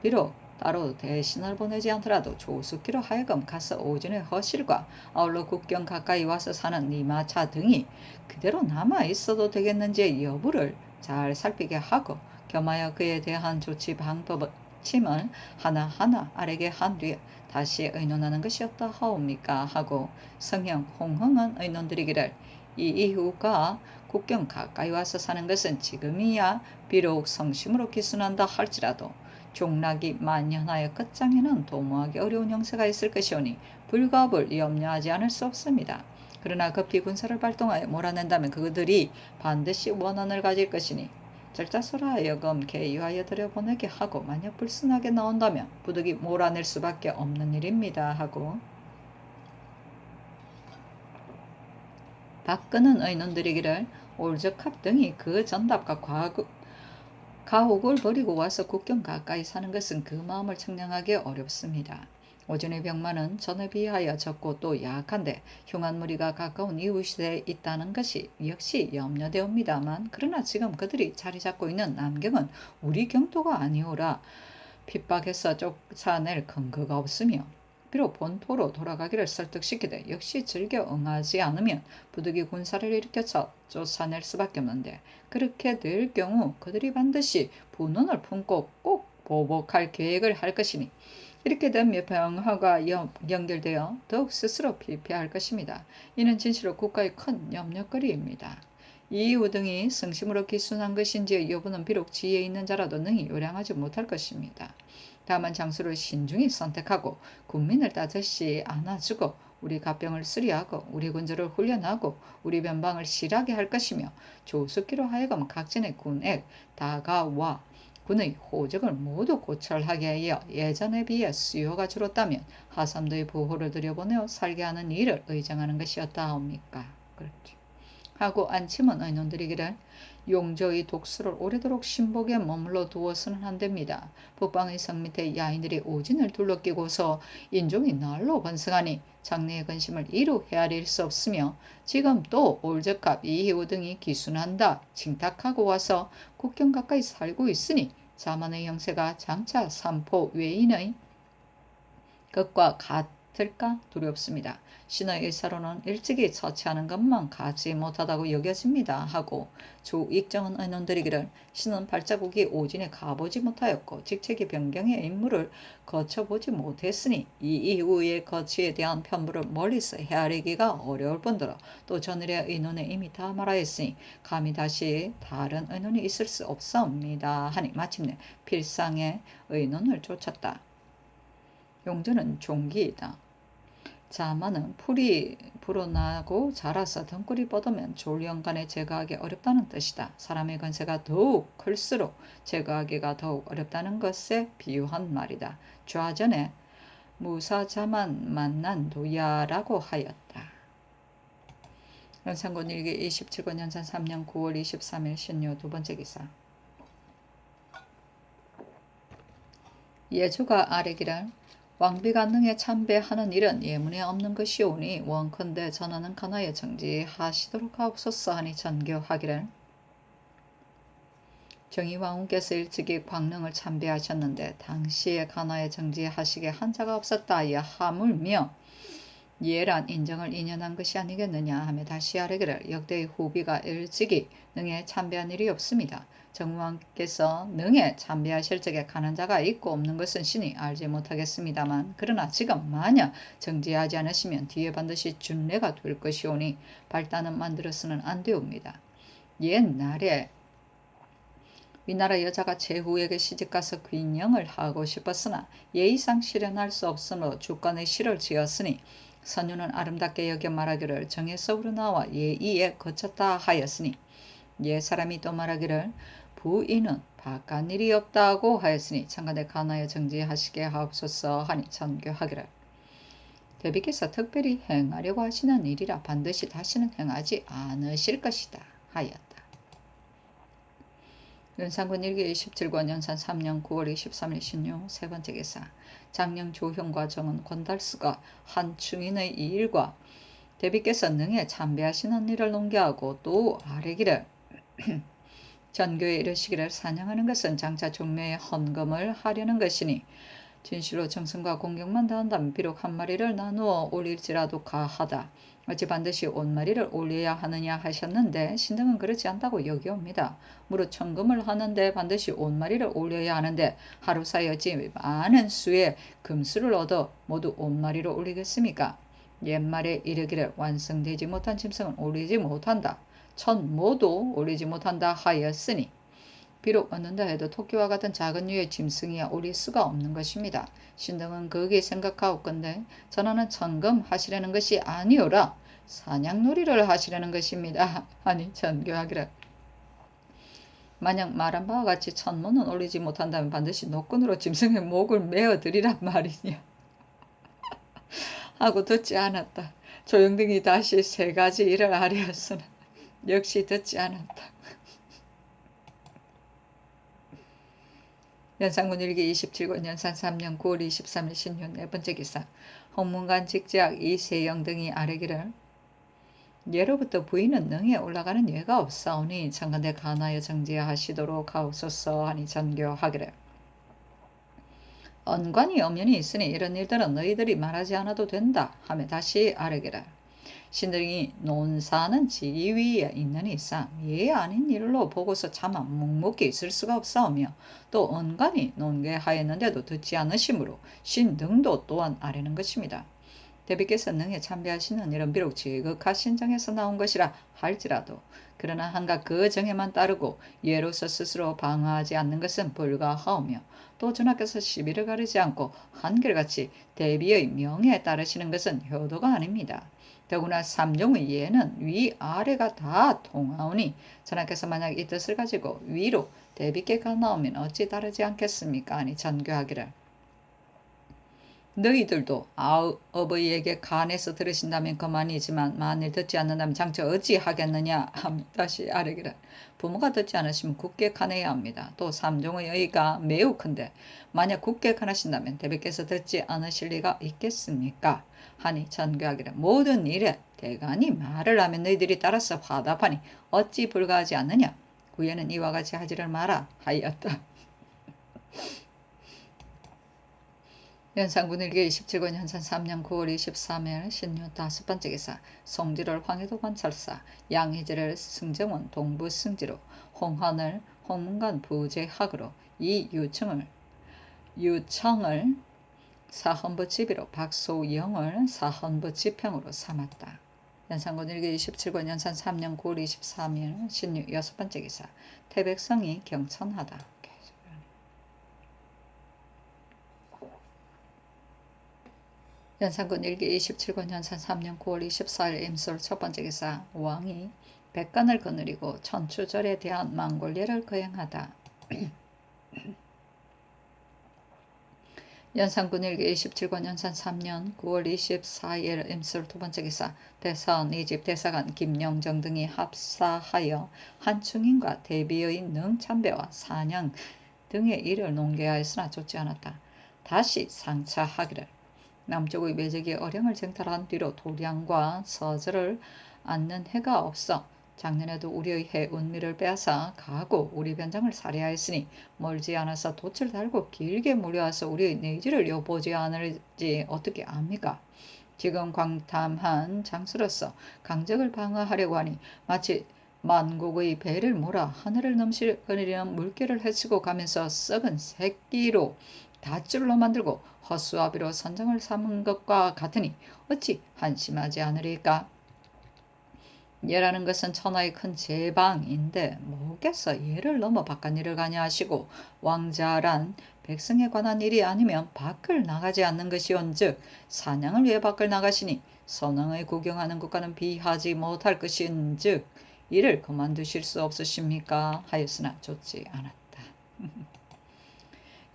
비록 따로 대신을 보내지 않더라도 조숙기로 하여금 가서 오진의 허실과 아울러 국경 가까이 와서 사는 니마차 등이 그대로 남아 있어도 되겠는지의 여부를 잘 살피게 하고 겸하여 그에 대한 조치 방법을 침을 하나하나 아래게 한 뒤에 다시 의논하는 것이었다 하옵니까 하고 성형 홍흥은 의논드리기를 이 이후가 국경 가까이 와서 사는 것은 지금이야 비록 성심으로 기순한다 할지라도 종락이 만연하여 끝장에는 도모하기 어려운 형세가 있을 것이오니 불가업을 염려하지 않을 수 없습니다. 그러나 급히 군사를 발동하여 몰아낸다면 그들이 반드시 원한을 가질 것이니 절자서라 하여금 개의하여 들여보내게 하고 만약 불순하게 나온다면 부득이 몰아낼 수밖에 없는 일입니다 하고 박근은 의논드리기를 올적합 등이 그 전답과 가옥을 버리고 와서 국경 가까이 사는 것은 그 마음을 청량하기 어렵습니다. 오진의 병마는 전에 비하여 적고 또 약한데 흉한 무리가 가까운 이웃에 있다는 것이 역시 염려되옵니다만 그러나 지금 그들이 자리 잡고 있는 남경은 우리 경도가 아니오라 핍박해서 쫓아낼 근거가 없으며 비록 본토로 돌아가기를 설득시키되 역시 즐겨 응하지 않으면 부득이 군사를 일으켜 쫓아낼 수밖에 없는데 그렇게 될 경우 그들이 반드시 분언을 품고 꼭 보복할 계획을 할 것이니 이렇게 되면 병화가 연결되어 더욱 스스로 피폐할 것입니다. 이는 진실로 국가의 큰 염려거리입니다. 이이후 등이 성심으로 기순한 것인지의 여부는 비록 지혜 있는 자라도 능히 요량하지 못할 것입니다. 다만 장수를 신중히 선택하고 군민을 따뜻이 안아주고 우리 갑병을 수리하고 우리 군주를 훈련하고 우리 변방을 실하게 할 것이며 조숙기로 하여금 각진의 군액 다가와 군의 호적을 모두 고철하게 하여 예전에 비해 수요가 줄었다면 하삼도의 보호를 들여보내어 살게 하는 일을 의정하는 것이었다 하옵니까. 그렇죠. 하고 안침은 의논드리기를 용조의 독수를 오래도록 신복에 머물러 두어서는 안됩니다. 북방의 성 밑에 야인들이 오진을 둘러끼고서 인종이 날로 번성하니 장래의 근심을 이루 헤아릴 수 없으며 지금 또 올적합 이해우 등이 기순한다 칭탁하고 와서 국경 가까이 살고 있으니 자만의 형세가 장차 삼포 외인의 것과 같을까 두렵습니다. 신의 의사로는 일찍이 처치하는 것만 가지 못하다고 여겨집니다. 하고 조익정은 의논드리기를 신은 발자국이 오진에 가보지 못하였고 직책이 변경의 임무를 거쳐보지 못했으니 이 이후의 거치에 대한 편부를 멀리서 헤아리기가 어려울 뿐더러 또 전일의 의논에 이미 다 말하였으니 감히 다시 다른 의논이 있을 수 없사옵니다. 하니 마침내 필상의 의논을 쫓았다. 용조는 종기이다. 자만은 풀이 불어나고 자라서 등골이 뻗으면 졸영간에 제거하기 어렵다는 뜻이다. 사람의 건세가 더욱 클수록 제거하기가 더욱 어렵다는 것에 비유한 말이다. 좌전에 무사자만 만난 도야라고 하였다. 연산군 일기 27권 연산 3년 9월 23일 신요 두 번째 기사. 예조가 아뢰기를 왕비가 능에 참배하는 일은 예문에 없는 것이오니 원컨대 전하는 간하에 정지하시도록 하옵소서 하니 전교하기를 정의왕후께서 일찍이 광릉을 참배하셨는데 당시에 간하에 정지하시게 한 자가 없었다 하여 하물며 예란 인정을 인연한 것이 아니겠느냐 하며 다시 아뢰기를 역대의 후비가 일찍이 능에 참배한 일이 없습니다. 정왕께서 능에 참배하실 적에 가는 자가 있고 없는 것은 신이 알지 못하겠습니다만 그러나 지금 만약 정지하지 않으시면 뒤에 반드시 준례가 될 것이오니 발단은 만들어서는 안 되옵니다. 옛날에 위나라 여자가 제후에게 시집가서 귀녕을 하고 싶었으나 예의상 실현할 수 없으므로 주권의 시를 지었으니 선유는 아름답게 여겨 말하기를 정에서 우러나와 예의에 거쳤다 하였으니 옛사람이 또 말하기를 부인은 바깥 일이 없다고 하였으니 창간에 간하여 정지하시게 하옵소서 하니 전교하기를 대비께서 특별히 행하려고 하시는 일이라 반드시 다시는 행하지 않으실 것이다 하였다. 연산군 일기 27권 연산 3년 9월 23일 신유 세 번째 기사. 장령 조형과 정은 권달수가 한 충인의 이 일과 대비께서 능에 참배하시는 일을 논개하고 또 아뢰기를 전교에 이르시기를 사냥하는 것은 장차 종묘에 헌금을 하려는 것이니 진실로 정성과 공경만 다한다면 비록 한 마리를 나누어 올릴지라도 가하다. 어찌 반드시 온 마리를 올려야 하느냐 하셨는데 신등은 그렇지 않다고 여기옵니다. 무릇 천금을 하는데 반드시 온 마리를 올려야 하는데 하루 사이 어찌 많은 수의 금수를 얻어 모두 온 마리로 올리겠습니까? 옛말에 이르기를 완성되지 못한 짐승은 올리지 못한다. 천 모두 올리지 못한다 하였으니 비록 얻는다 해도 토끼와 같은 작은 유의 짐승이야 올릴 수가 없는 것입니다. 신등은 거기에 생각하옵건대 전하는 천금 하시려는 것이 아니오라 사냥놀이를 하시려는 것입니다. 아니 전교하기를 만약 말한 바와 같이 천모는 올리지 못한다면 반드시 노끈으로 짐승의 목을 메어드리란 말이냐 하고 듣지 않았다. 조영등이 다시 세 가지 일을 하려었으나 역시 듣지 않았다. 연산군 일기 27권 연산 3년 9월 23일 신윤 네 번째 기사 홍문관 직작 이세영 등이 아뢰기를 예로부터 부인은 능에 올라가는 예가 없사오니 장간대 간하여 정지하시도록 하옵소서 하니 전교하기를 언관이 엄연히 있으니 이런 일들은 너희들이 말하지 않아도 된다 하며 다시 아뢰기를 신등이 논사는 지위에 있는 이상 예 아닌 일로 보고서 차마 묵묵히 있을 수가 없사오며 또 언간이 논계하였는데도 듣지 않으시므로 신등도 또한 아뢰는 것입니다. 대비께서 능에 참배하시는 일은 비록 지극하신 정에서 나온 것이라 할지라도 그러나 한갓 그 정에만 따르고 예로서 스스로 방어하지 않는 것은 불가하오며 또 전하께서 시비를 가리지 않고 한결같이 대비의 명예에 따르시는 것은 효도가 아닙니다. 더구나 삼종의 예는 위아래가 다 통하오니 전하께서 만약 이 뜻을 가지고 위로 대비께 가나오면 어찌 다르지 않겠습니까? 아니 전교하기를 너희들도 어버이에게 간해서 들으신다면 그만이지만 만일 듣지 않는다면 장차 어찌하겠느냐 하며 다시 아뢰기를 부모가 듣지 않으시면 굳게 간해야 합니다. 또 삼종의 의의가 매우 큰데 만약 굳게 간하신다면 대비께서 듣지 않으실 리가 있겠습니까? 하니 전교하기를 모든 일에 대간이 말을 하면 너희들이 따라서 화답하니 어찌 불가하지 않느냐 후에는 이와 같이 하지를 마라 하였다. 연산군 일기 27권 현산 3년 9월 23일 신유 다섯 번째 기사 송지를 황해도 관찰사 양희재를 승정원 동부 승지로 홍헌을 홍문관 부재학으로 이 유청을 사헌부 지비로 박소영을 사헌부 지평으로 삼았다. 연산군 일기 27권 연산 3년 9월 23일 신유 여섯 번째 기사 태백성이 경천하다. 연산군 일기 27권 연산 3년 9월 24일 임술 첫 번째 기사 왕이 백간을 거느리고 천추절에 대한 망골례를 거행하다. 연산군 일기 27권 연산 3년 9월 24일 임술 두 번째 기사 대사원 이집 대사관 김영정 등이 합사하여 한충인과 대비의 능참배와 사냥 등의 일을 논계하였으나 좋지 않았다. 다시 상차하기를 남쪽의 매적이 어령을 쟁탈한 뒤로 도량과 서절을 앉는 해가 없어 작년에도 우리의 해 운미를 빼앗아 가고 우리 변장을 살해하였으니 멀지 않아서 돛을 달고 길게 몰려와서 우리의 내지를 여보지 않을지 어떻게 압니까? 지금 광탐한 장수로서 강적을 방어하려고 하니 마치 만국의 배를 몰아 하늘을 넘실거리는 물결을 헤치고 가면서 썩은 새끼로 닷줄로 만들고 헛수아비로 선정을 삼은 것과 같으니 어찌 한심하지 않으리까? 예라는 것은 천하의 큰 제방인데 뭐겠어 예를 넘어 바깥일을 가냐 하시고 왕자란 백성에 관한 일이 아니면 밖을 나가지 않는 것이온즉 사냥을 위해 밖을 나가시니 선왕의 구경하는 것과는 비하지 못할 것인즉 이를 그만두실 수 없으십니까? 하였으나 좋지 않았다.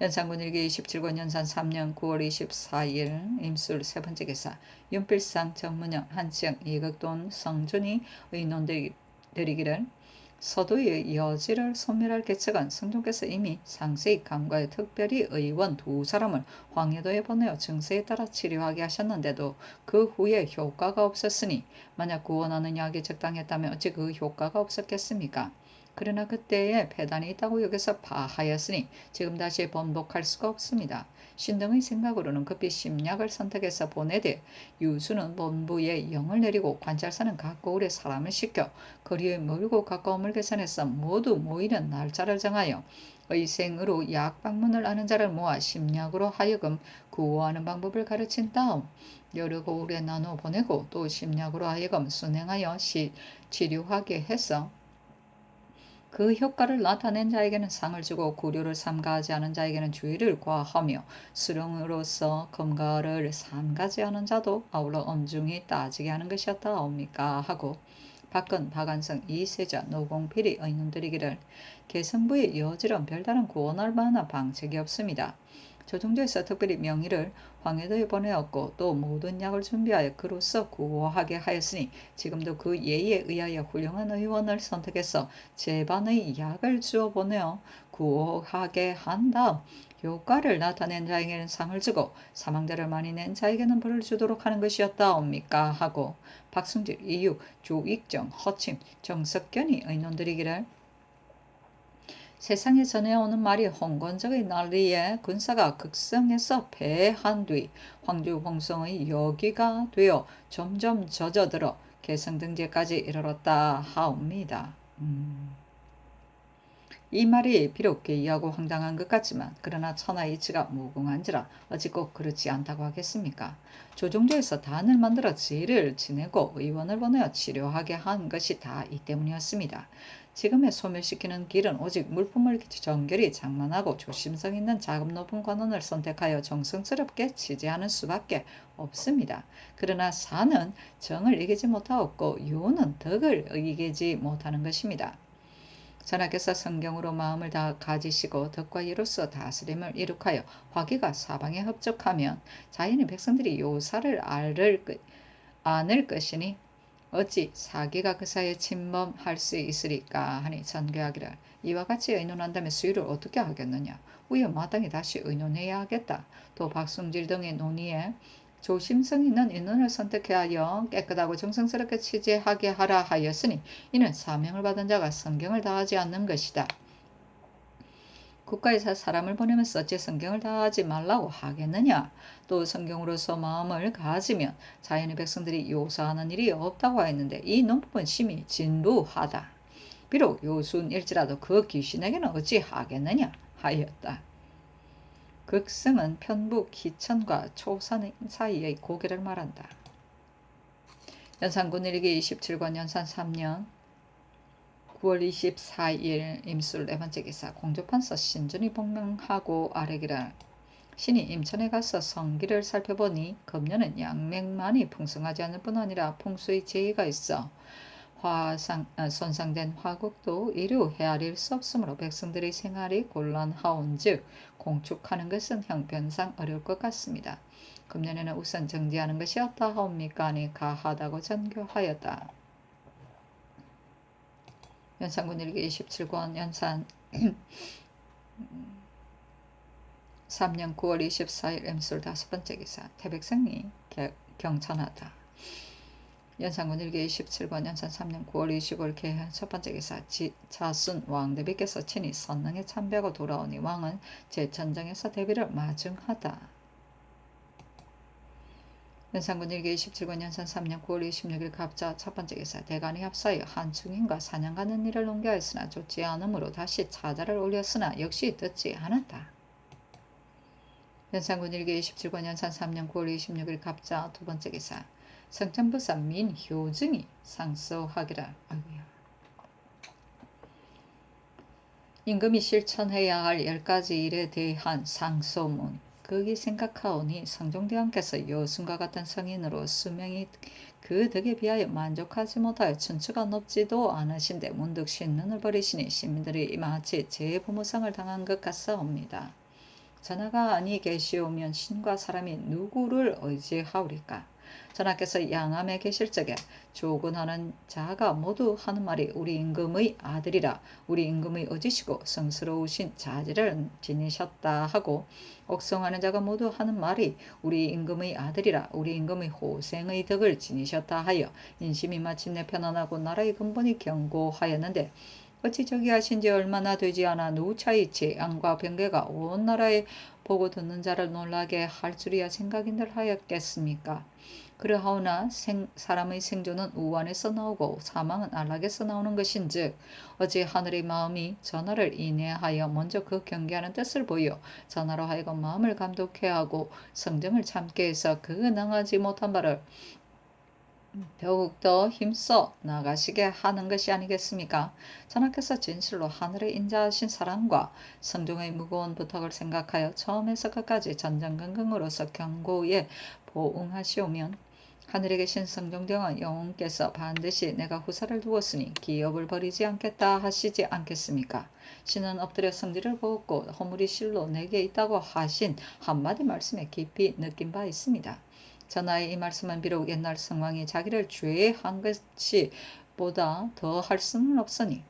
연산군 일기 27권 연산 3년 9월 24일 임술 세 번째 기사 윤필상 정문영 한치영 이극돈 성준이 의논드리기를 서도의 여지를 소멸할 계책은 성종께서 이미 상세히 간과해 특별히 의원 두 사람을 황해도에 보내어 증세에 따라 치료하게 하셨는데도 그 후에 효과가 없었으니 만약 구원하는 약이 적당했다면 어찌 그 효과가 없었겠습니까? 그러나 그때에 폐단이 있다고 여겨서 파하였으니 지금 다시 번복할 수가 없습니다. 신등의 생각으로는 급히 심약을 선택해서 보내되 유수는 본부에 영을 내리고 관찰사는 각 고을에 사람을 시켜 거리의 멀고 가까움을 계산해서 모두 모이는 날짜를 정하여 의생으로 약 방문을 아는 자를 모아 심약으로 하여금 구호하는 방법을 가르친 다음 여러 고을에 나눠 보내고 또 심약으로 하여금 순행하여 치료하게 해서 그 효과를 나타낸 자에게는 상을 주고 구류를 삼가하지 않은 자에게는 주의를 과하며 수령으로서 검가를 삼가지 않은 자도 아울러 엄중히 따지게 하는 것이었다옵니까 하고 박근, 박안성, 이세자, 노공필이 의논드리기를 개성부의 여지런 별다른 구원할 만한 방책이 없습니다. 조정조에서 특별히 명의를 황해도에 보내었고 또 모든 약을 준비하여 그로써 구호하게 하였으니 지금도 그 예의에 의하여 훌륭한 의원을 선택해서 제반의 약을 주어 보내어 구호하게 한 다음 효과를 나타낸 자에게는 상을 주고 사망자를 많이 낸 자에게는 벌을 주도록 하는 것이었다옵니까 하고 박승질, 이육, 조익정, 허침, 정석견이 의논드리기를 세상에 전해오는 말이 홍건적의 난리에 군사가 극성해서 패한 뒤 황주봉성의 여기가 되어 점점 젖어들어 개성등지까지 이르렀다 하옵니다. 이 말이 비록 괴이하고 황당한 것 같지만 그러나 천하의 이치가 무궁한지라 어찌 꼭 그렇지 않다고 하겠습니까? 조정조에서 단을 만들어 제를 지내고 의원을 보내어 치료하게 한 것이 다 이 때문이었습니다. 지금의 소멸시키는 길은 오직 물품을 정결히 장만하고 조심성 있는 자금 높은 관원을 선택하여 정성스럽게 취재하는 수밖에 없습니다. 그러나 사는 정을 이기지 못하였고 유는 덕을 이기지 못하는 것입니다. 전하께서 성경으로 마음을 다 가지시고 덕과 이로써 다스림을 이룩하여 화기가 사방에 흡족하면 자연히 백성들이 요사를 안을 것이니 어찌 사기가 그 사이에 침범할 수 있으리까 하니 전교하기를 이와 같이 의논한다면 수의를 어떻게 하겠느냐. 후에 마땅히 다시 의논해야 하겠다. 또 박승질 등의 논의에 조심성 있는 인원을 선택하여 깨끗하고 정성스럽게 취재하게 하라 하였으니 이는 사명을 받은 자가 성경을 다하지 않는 것이다. 국가에서 사람을 보내면서 어찌 성경을 다하지 말라고 하겠느냐. 또 성경으로서 마음을 가지면 자연의 백성들이 요사하는 일이 없다고 하였는데 이 논법은 심히 진부하다. 비록 요순일지라도 그 귀신에게는 어찌 하겠느냐 하였다. 극성은 편부 기천과 초산 사이의 고개를 말한다. 연산군 일기 27권 연산 3년 9월 24일 임술 네 번째 기사 공조판서 신준이 복명하고 아래기를 신이 임천에 가서 성기를 살펴보니 금년은 양맥만이 풍성하지 않을 뿐 아니라 풍수의 제의가 있어 손상된 화국도 이루 헤아릴 수 없으므로 백성들의 생활이 곤란하온즉 공축하는 것은 형편상 어려울 것 같습니다. 금년에는 우선 정지하는 것이 어떠하옵니까 하니 가하다고 전교하였다. 연산군 일기 27권 연산 3년 9월 24일 임술 5번째 기사 태백성이 경천하다. 연산군 일기 27권 연산 3년 9월 25일 개헌 첫번째 기사 자순 왕대비께서 친히 선릉에 참배하고 돌아오니 왕은 제천정에서 대비를 마중하다. 연산군 일기 27권 연산 3년 9월 26일 갑자 첫번째 기사 대간이 합사하여 한충인과 사냥가는 일을 농계하였으나 좋지 않으므로 다시 차자를 올렸으나 역시 듣지 않았다. 연산군 일기 27권 연산 3년 9월 26일 갑자 두번째 기사 성천부사 민효증이 상소하기라. 아이고야. 임금이 실천해야 할 10가지 일에 대한 상소문. 거기 생각하오니 성종대왕께서 여순과 같은 성인으로 수명이 그 덕에 비하여 만족하지 못하여 춘추가 높지도 않으신데 문득 신눈을 버리시니 시민들이 마치 재부모상을 당한 것 같사옵니다. 전하가 아니 계시오면 신과 사람이 누구를 의지하오리까? 전하께서 양암에 계실 적에 조군하는 자가 모두 하는 말이 우리 임금의 아들이라 우리 임금의 어지시고 성스러우신 자질을 지니셨다 하고 옥성하는 자가 모두 하는 말이 우리 임금의 아들이라 우리 임금의 호생의 덕을 지니셨다 하여 인심이 마침내 편안하고 나라의 근본이 견고하였는데 어찌 저기 하신 지 얼마나 되지 않아 누차이 재앙과 병괴가 온 나라에 보고 듣는 자를 놀라게 할 줄이야 생각인들 하였겠습니까? 그러하오나 사람의 생존은 우환에서 나오고 사망은 안락에서 나오는 것인즉 어찌 하늘의 마음이 전하를 인내하여 먼저 그 경계하는 뜻을 보여 전하로 하여금 마음을 감독해 하고 성정을 참게 해서 그 능하지 못한 바를 더욱더 힘써 나가시게 하는 것이 아니겠습니까? 전하께서 진실로 하늘에 인자하신 사랑과 성종의 무거운 부탁을 생각하여 처음에서 끝까지 전전긍긍으로서 경고에 보응하시오면 하늘에 계신 성종대왕 영웅께서 반드시 내가 후사를 두었으니 기업을 버리지 않겠다 하시지 않겠습니까? 신은 엎드려 성질을 보았고 허물이 실로 내게 있다고 하신 한마디 말씀에 깊이 느낀 바 있습니다. 전하의 이 말씀은 비록 옛날 성왕이 자기를 죄한 것이 보다 더 할 수는 없으니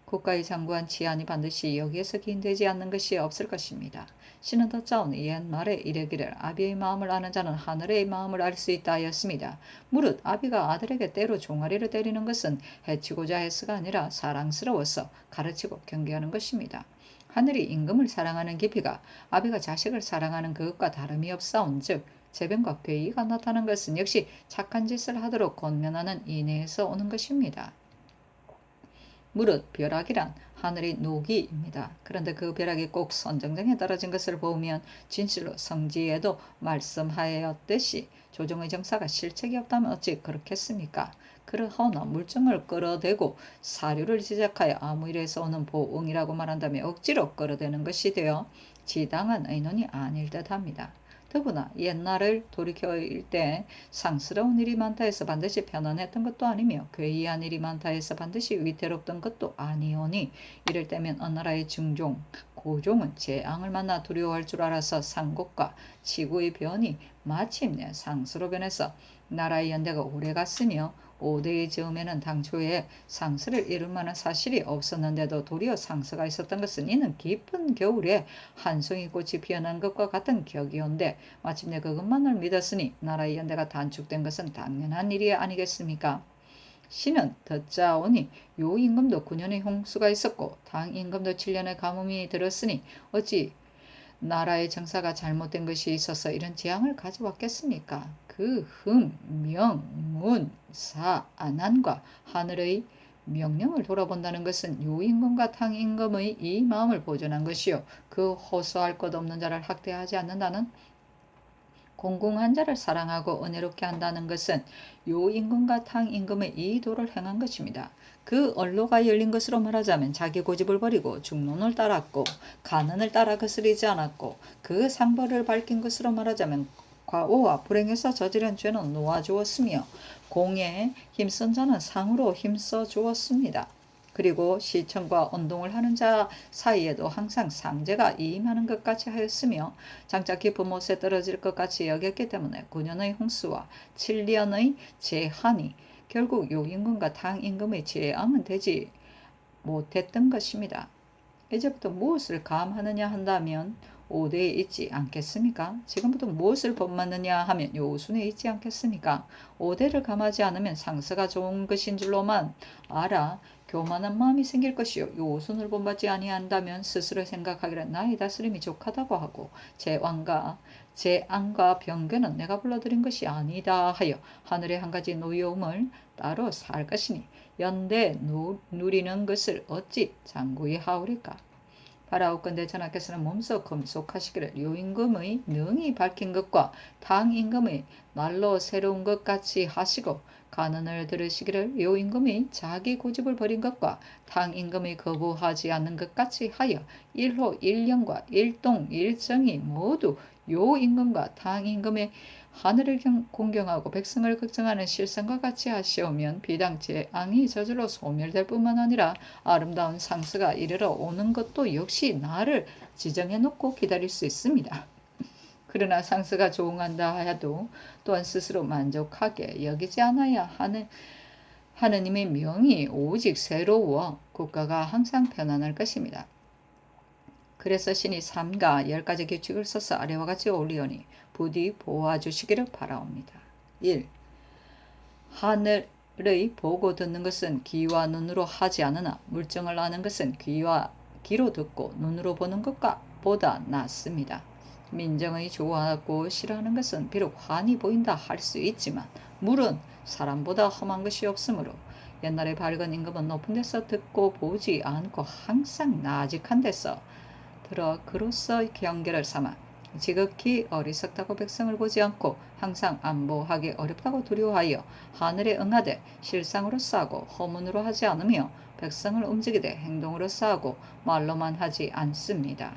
국가의 장구한 치안이 반드시 여기에서 기인되지 않는 것이 없을 것입니다. 신은 덧자오니 옛말에 이르기를 아비의 마음을 아는 자는 하늘의 마음을 알 수 있다 하였습니다. 무릇 아비가 아들에게 때로 종아리를 때리는 것은 해치고자 해서가 아니라 사랑스러워서 가르치고 경계하는 것입니다. 하늘이 임금을 사랑하는 깊이가 아비가 자식을 사랑하는 그것과 다름이 없사온즉 재변과 괴이가 나타난 것은 역시 착한 짓을 하도록 권면하는 인내에서 오는 것입니다. 무릇 벼락이란 하늘의 노기입니다. 그런데 그 벼락이 꼭 선정정에 떨어진 것을 보면 진실로 성지에도 말씀하였듯이 조정의 정사가 실책이 없다면 어찌 그렇겠습니까? 그러하오나 물정을 끌어대고 사료를 제작하여 아무 일에서 오는 보응이라고 말한다면 억지로 끌어대는 것이 되어 지당한 의논이 아닐 듯합니다. 더구나 옛날을 돌이켜일 때 상스러운 일이 많다 해서 반드시 편안했던 것도 아니며 괴이한 일이 많다 해서 반드시 위태롭던 것도 아니오니 이럴 때면 어느 나라의 중종, 고종은 재앙을 만나 두려워할 줄 알아서 상국과 치구의 변이 마침내 상스로 변해서 나라의 연대가 오래갔으며 5대의 즈음에는 당초에 상스를 이룰 만한 사실이 없었는데도 도리어 상스가 있었던 것은 이는 깊은 겨울에 한 송이 꽃이 피어난 것과 같은 격이온데 마침내 그것만을 믿었으니 나라의 연대가 단축된 것은 당연한 일이 아니겠습니까? 신은 듣자오니 요 임금도 9년의 홍수가 있었고 당 임금도 7년의 가뭄이 들었으니 어찌 나라의 정사가 잘못된 것이 있어서 이런 재앙을 가져왔겠습니까? 그 흠, 명, 문, 사, 안한과 하늘의 명령을 돌아본다는 것은 요임금과 탕임금의 이 마음을 보존한 것이요 그 호소할 것 없는 자를 학대하지 않는다는 공공한 자를 사랑하고 은혜롭게 한다는 것은 요임금과 탕임금의 이 도를 행한 것입니다. 그 언로가 열린 것으로 말하자면 자기 고집을 버리고 중론을 따랐고 간언을 따라 거스르지 않았고 그 상벌을 밝힌 것으로 말하자면 과오와 불행에서 저지른 죄는 놓아주었으며 공에 힘쓴 자는 상으로 힘써 주었습니다. 그리고 시청과 운동을 하는 자 사이에도 항상 상제가 이임하는 것 같이 하였으며 장작 깊은 못에 떨어질 것 같이 여겼기 때문에 9년의 홍수와 7년의 재한이 결국 요임금과 당임금의 재앙은 되지 못했던 것입니다. 이제부터 무엇을 감하느냐 한다면 5대에 있지 않겠습니까? 지금부터 무엇을 본받느냐 하면 요순에 있지 않겠습니까? 5대를 감하지 않으면 상서가 좋은 것인 줄로만 알아 교만한 마음이 생길 것이요 요순을 본받지 아니한다면 스스로 생각하기를 나의 다스림이 족하다고 하고 재앙과 병괴는 내가 불러들인 것이 아니다 하여 하늘의 한 가지 노여움을 따로 살 것이니 연대 누리는 것을 어찌 장구히 하오리까? 바라옵건대 전하께서는 몸소 금속하시기를 요임금의 능히 밝힌 것과 당임금의 날로 새로운 것 같이 하시고 간언을 들으시기를 요임금이 자기 고집을 버린 것과 당임금이 거부하지 않는 것 같이 하여 일호 일령과 일동일정이 모두 요임금과 당임금의 하늘을 공경하고 백성을 걱정하는 실상과 같이 하시오면 비당 재앙이 저절로 소멸될 뿐만 아니라 아름다운 상스가 이르러 오는 것도 역시 나를 지정해 놓고 기다릴 수 있습니다. 그러나 상스가 조응한다 하여도 또한 스스로 만족하게 여기지 않아야 하는 하느님의 명이 오직 새로워 국가가 항상 편안할 것입니다. 그래서 신이 3가 10가지 규칙을 써서 아래와 같이 올리오니 부디 보아주시기를 바라옵니다. 1. 하늘의 의 보고 듣는 것은 귀와 눈으로 하지 않으나 물정을 아는 것은 귀로 듣고 눈으로 보는 것과 보다 낫습니다. 민정의 좋아하고 싫어하는 것은 비록 환히 보인다 할 수 있지만 물은 사람보다 험한 것이 없으므로 옛날에 밝은 임금은 높은 데서 듣고 보지 않고 항상 나직한 데서 들어 그로서 경계를 삼아 지극히 어리석다고 백성을 보지 않고 항상 안보하기 어렵다고 두려워하여 하늘에 응하되 실상으로 싸고 허문으로 하지 않으며 백성을 움직이되 행동으로 싸고 말로만 하지 않습니다.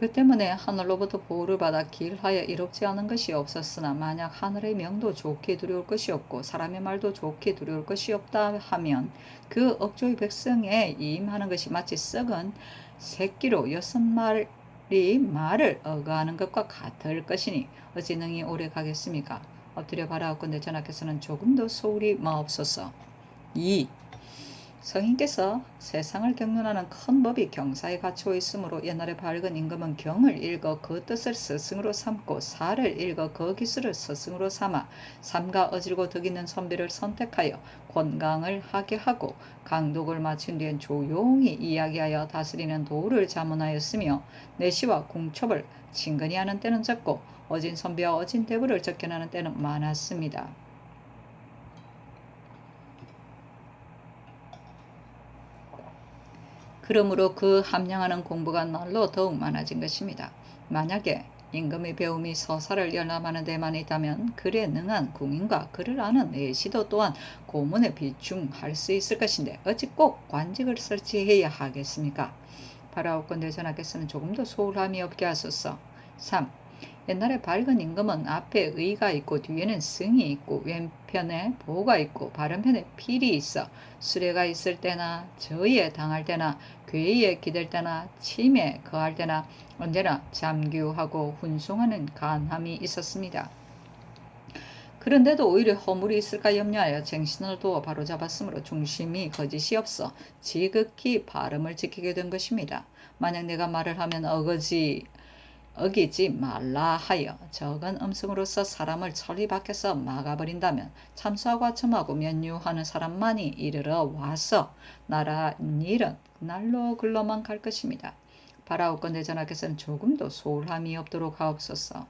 그 때문에 하늘로부터 보호를 받아 길하여 이롭지 않은 것이 없었으나 만약 하늘의 명도 좋게 두려울 것이 없고 사람의 말도 좋게 두려울 것이 없다 하면 그 억조의 백성에 임하는 것이 마치 썩은 새끼로 6마리 말을 억하는 것과 같을 것이니 어찌 능히 오래 가겠습니까? 엎드려 바라옵건대 전하께서는 조금 더 소홀히 마옵소서. 2. 성인께서 세상을 경륜하는 큰 법이 경사에 갖추어 있으므로 옛날에 밝은 임금은 경을 읽어 그 뜻을 스승으로 삼고 사를 읽어 그 기술을 스승으로 삼아 삼가 어질고 덕 있는 선비를 선택하여 권강을 하게 하고 강독을 마친 뒤엔 조용히 이야기하여 다스리는 도를 자문하였으며 내시와 궁첩을 친근히 하는 때는 적고 어진 선비와 어진 대부를 적견하는 때는 많았습니다. 그러므로 그 함량하는 공부가 날로 더욱 많아진 것입니다. 만약에 임금의 배움이 서사를 열람하는 데만 있다면 글에 능한 궁인과 글을 아는 내시도 또한 고문에 비중할 수 있을 것인데 어찌 꼭 관직을 설치해야 하겠습니까? 바라옵건대 전하께서는 조금 더 소홀함이 없게 하소서. 3. 옛날에 밝은 임금은 앞에 의가 있고 뒤에는 승이 있고 왼편에 보가 있고 바른편에 필이 있어 수레가 있을 때나 저희에 당할 때나 괴의에 기댈 때나 침에 거할 때나 언제나 잠규하고 훈송하는 간함이 있었습니다. 그런데도 오히려 허물이 있을까 염려하여 쟁신을 두어 바로잡았으므로 중심이 거짓이 없어 지극히 발음을 지키게 된 것입니다. 만약 내가 말을 하면 어기지 말라 하여 적은 음성으로서 사람을 천리 밖에서 막아버린다면 참수하고 아첨하고 면유하는 사람만이 이르러 와서 나라 일은 날로 글로만 갈 것입니다. 바라옵건대 전하께서는 조금도 소홀함이 없도록 하옵소서.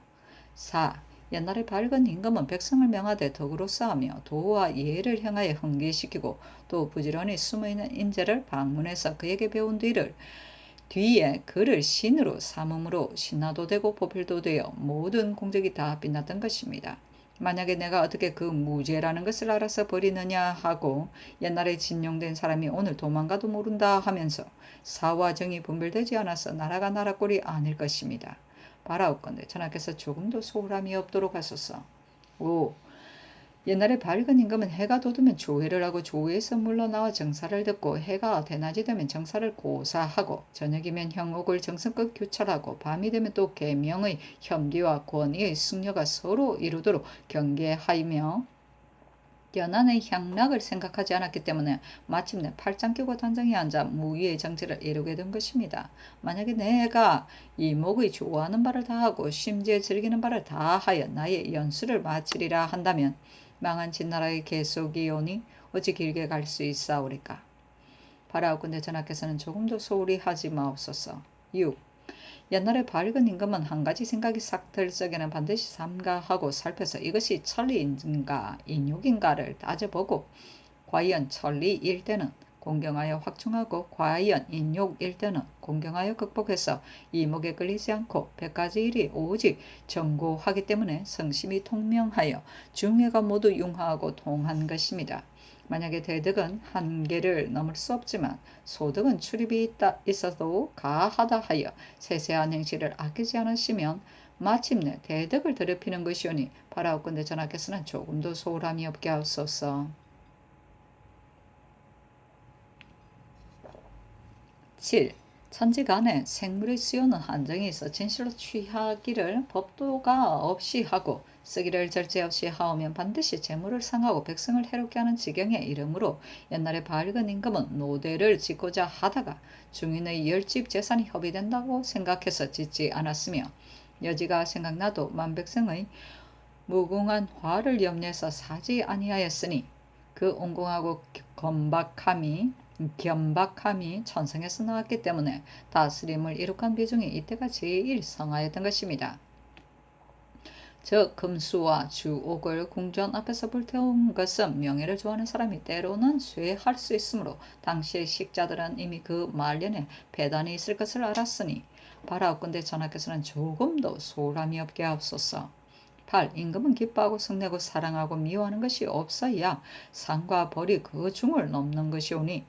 4. 옛날에 밝은 임금은 백성을 명하되 덕으로 싸우며 도와 예를 행하여 흥계시키고 또 부지런히 숨어있는 인재를 방문해서 그에게 배운 뒤에 그를 신으로 삼음으로 신하도 되고 보필도 되어 모든 공적이 다 빛났던 것입니다. 만약에 내가 어떻게 그 무죄라는 것을 알아서 버리느냐 하고 옛날에 진용된 사람이 오늘 도망가도 모른다 하면서 사와 정이 분별되지 않아서 나라가 나라꼴이 아닐 것입니다. 바라옵건대 전하께서 조금도 소홀함이 없도록 하소서. 5. 옛날에 밝은 임금은 해가 돋으면 조회를 하고 조회에서 물러나와 정사를 듣고 해가 대낮이 되면 정사를 고사하고 저녁이면 형옥을 정성껏 규찰하고 밤이 되면 또 계명의 혐기와 권위의 승려가 서로 이루도록 경계하며 연안의 향락을 생각하지 않았기 때문에 마침내 팔짱 끼고 단장에 앉아 무위의 정치를 이루게 된 것입니다. 만약에 내가 이목의 좋아하는 바를 다하고 심지에 즐기는 바를 다하여 나의 연수를 마치리라 한다면 망한 진나라의 계속이오니 어찌 길게 갈 수 있사오리까. 바라옵건대 전하께서는 조금도 소홀히 하지 마옵소서. 6. 옛날에 밝은 임금은 한 가지 생각이 싹 들 적에는 반드시 삼가하고 살펴서 이것이 천리인가 인욕인가를 따져보고 과연 천리일 때는 공경하여 확충하고 과연 인욕일 때는 공경하여 극복해서 이목에 끌리지 않고 100가지 일이 오직 정고하기 때문에 성심이 통명하여 중회가 모두 융화하고 통한 것입니다. 만약에 대덕은 한계를 넘을 수 없지만 소득은 출입이 있어도 가하다 하여 세세한 행실을 아끼지 않으시면 마침내 대덕을 더럽히는 것이오니 바라옵건대 전하께서는 조금도 소홀함이 없게 하옵소서. 7. 천지간에 생물의 수요는 한정이 있어 진실로 취하기를 법도가 없이 하고 쓰기를 절제 없이 하오면 반드시 재물을 상하고 백성을 해롭게 하는 지경에 이르므로 옛날에 밝은 임금은 노대를 짓고자 하다가 중인의 열집 재산이 협의된다고 생각해서 짓지 않았으며 여지가 생각나도 만백성의 무궁한 화를 염려해서 사지 아니하였으니 그 온공하고 견박함이 천성에서 나왔기 때문에 다스림을 이룩한 비중이 이때가 제일 성하였던 것입니다. 즉 금수와 주옥을 궁전 앞에서 불태운 것은 명예를 좋아하는 사람이 때로는 쇠할 수 있으므로 당시의 식자들은 이미 그 말년에 배단이 있을 것을 알았으니 바라옵건대 전하께서는 조금도 소홀함이 없게 하옵소서. 8. 임금은 기뻐하고 성내고 사랑하고 미워하는 것이 없어야 상과 벌이 그 중을 넘는 것이오니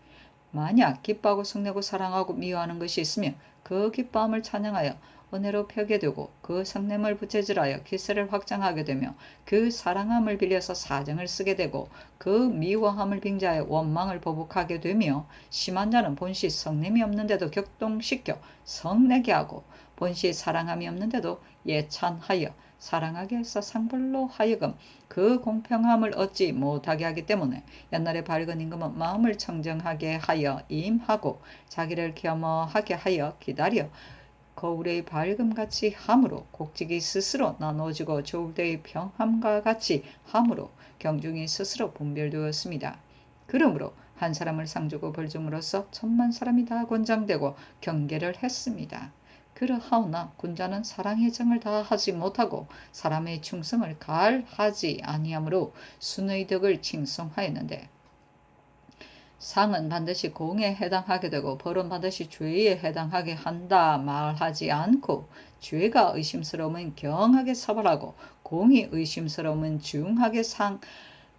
만약 기뻐하고 성내고 사랑하고 미워하는 것이 있으면 그 기뻐함을 찬양하여 은혜로 펴게 되고 그 성냄을 부채질하여 기세를 확장하게 되며 그 사랑함을 빌려서 사정을 쓰게 되고 그 미워함을 빙자하여 원망을 보복하게 되며 심한 자는 본시 성냄이 없는데도 격동시켜 성내게 하고 본시 사랑함이 없는데도 예찬하여 사랑하게 해서 상벌로 하여금 그 공평함을 얻지 못하게 하기 때문에 옛날에 밝은 임금은 마음을 청정하게 하여 임하고 자기를 겸허하게 하여 기다려 거울의 밝음같이 함으로 곡직이 스스로 나눠지고 좋을 때의 평함과 같이 함으로 경중이 스스로 분별되었습니다. 그러므로 한 사람을 상주고 벌줌으로써 천만 사람이 다 권장되고 경계를 했습니다. 그러하오나 군자는 사랑의 정을 다하지 못하고 사람의 충성을 가할하지 아니하므로 순의 덕을 칭송하였는데 상은 반드시 공에 해당하게 되고 벌은 반드시 죄에 해당하게 한다 말하지 않고 죄가 의심스러우면 경하게 처벌하고 공이 의심스러우면 중하게 상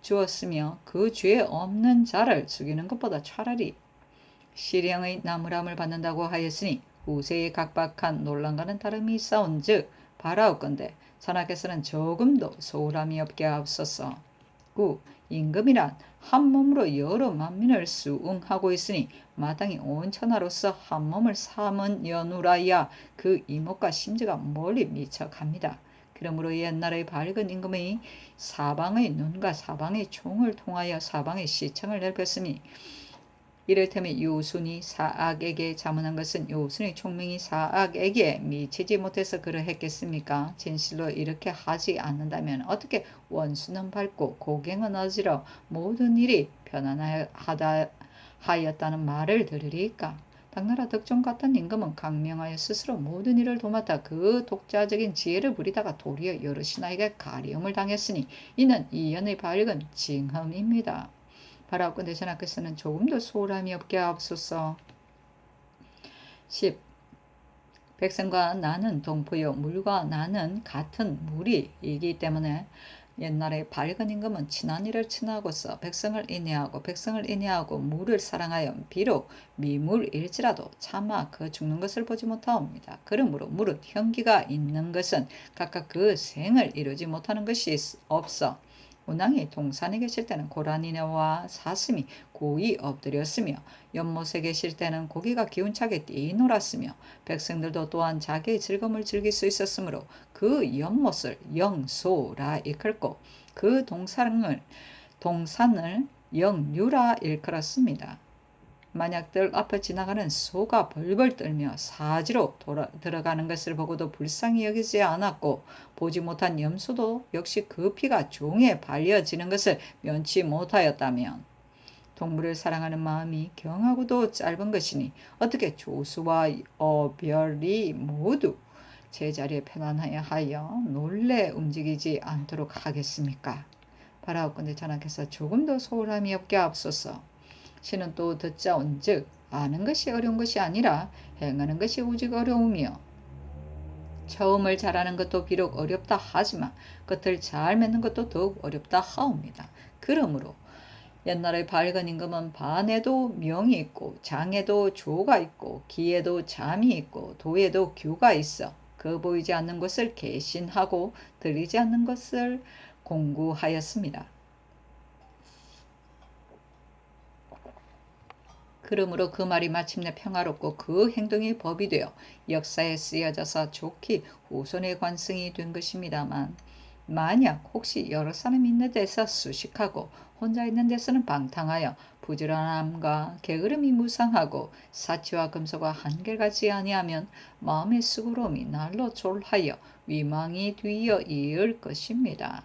주었으며 그 죄 없는 자를 죽이는 것보다 차라리 실형의 나무람을 받는다고 하였으니 후세의 각박한 논란과는 다름이 있사온즉 바라옵건대 전하께서는 조금도 소홀함이 없게 하옵소서. 9. 임금이란 한 몸으로 여러 만민을 수응하고 있으니 마땅히 온 천하로서 한 몸을 삼은 연우라야 그 이목과 심지가 멀리 미쳐 갑니다. 그러므로 옛날의 밝은 임금의 사방의 눈과 사방의 총을 통하여 사방의 시청을 넓혔으니 이를테면 요순이 사악에게 자문한 것은 요순의 총명이 사악에게 미치지 못해서 그러했겠습니까? 진실로 이렇게 하지 않는다면 어떻게 원수는 밝고 고갱은 어지러 모든 일이 편안하다 하였다는 말을 들으리까? 당나라 덕종 같은 임금은 강명하여 스스로 모든 일을 도맡아 그 독자적인 지혜를 부리다가 도리어 여러 신하에게 가리움을 당했으니 이는 이연의 밝은 징흠입니다. 바라옵건대 전하께서는 조금도 소홀함이 없게 하옵소서. 10. 백성과 나는 동포요 물과 나는 같은 물이기 때문에 옛날에 밝은 임금은 친한 이를 친하고서 백성을 인내하고 물을 사랑하여 비록 미물일지라도 차마 그 죽는 것을 보지 못하옵니다. 그러므로 물은 형기가 있는 것은 각각 그 생을 이루지 못하는 것이 없어 운항이 동산에 계실 때는 고라니와 사슴이 고이 엎드렸으며 연못에 계실 때는 고기가 기운차게 뛰놀았으며 백성들도 또한 자기의 즐거움을 즐길 수 있었으므로 그 연못을 영소라 일컬고 그 동산을 영유라 일컬었습니다. 만약들 앞을 지나가는 소가 벌벌 떨며 사지로 들어가는 것을 보고도 불쌍히 여기지 않았고 보지 못한 염소도 역시 그 피가 종에 발려지는 것을 면치 못하였다면 동물을 사랑하는 마음이 경하고도 짧은 것이니 어떻게 조수와 어별이 모두 제자리에 편안하여 놀래 움직이지 않도록 하겠습니까? 바라옵건대 전하께서 조금 더 소홀함이 없게 하옵소서. 신은 또 듣자온즉 아는 것이 어려운 것이 아니라 행하는 것이 오직 어려우며 처음을 잘하는 것도 비록 어렵다 하지만 끝을 잘 맺는 것도 더욱 어렵다 하옵니다. 그러므로 옛날의 밝은 임금은 반에도 명이 있고 장에도 조가 있고 기에도 잠이 있고 도에도 규가 있어 그 보이지 않는 것을 계신하고 들리지 않는 것을 공구하였습니다. 그러므로 그 말이 마침내 평화롭고 그 행동이 법이 되어 역사에 쓰여져서 좋게 후손의 관승이 된 것입니다만 만약 혹시 여러 사람이 있는 데서 수식하고 혼자 있는 데서는 방탕하여 부지런함과 게으름이 무상하고 사치와 금소가 한결같이 아니하면 마음의 수고로움이 날로 졸하여 위망이 뒤이어 이을 것입니다.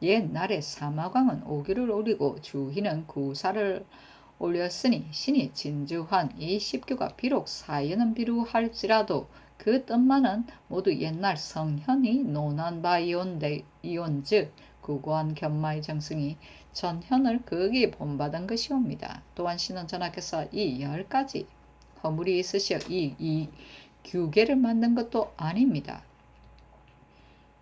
옛날에 사마광은 오기를 오리고 주희는 구사를 올렸으니 신이 진주한 이 십규가 비록 사연은 비루할지라도 그 뜻만은 모두 옛날 성현이 논한 바이온즉 구고한 견마의 정승이 전현을 극이 본받은 것이옵니다. 또한 신은 전하께서 이 10가지 허물이 있으시어 이 규계를 만든 것도 아닙니다.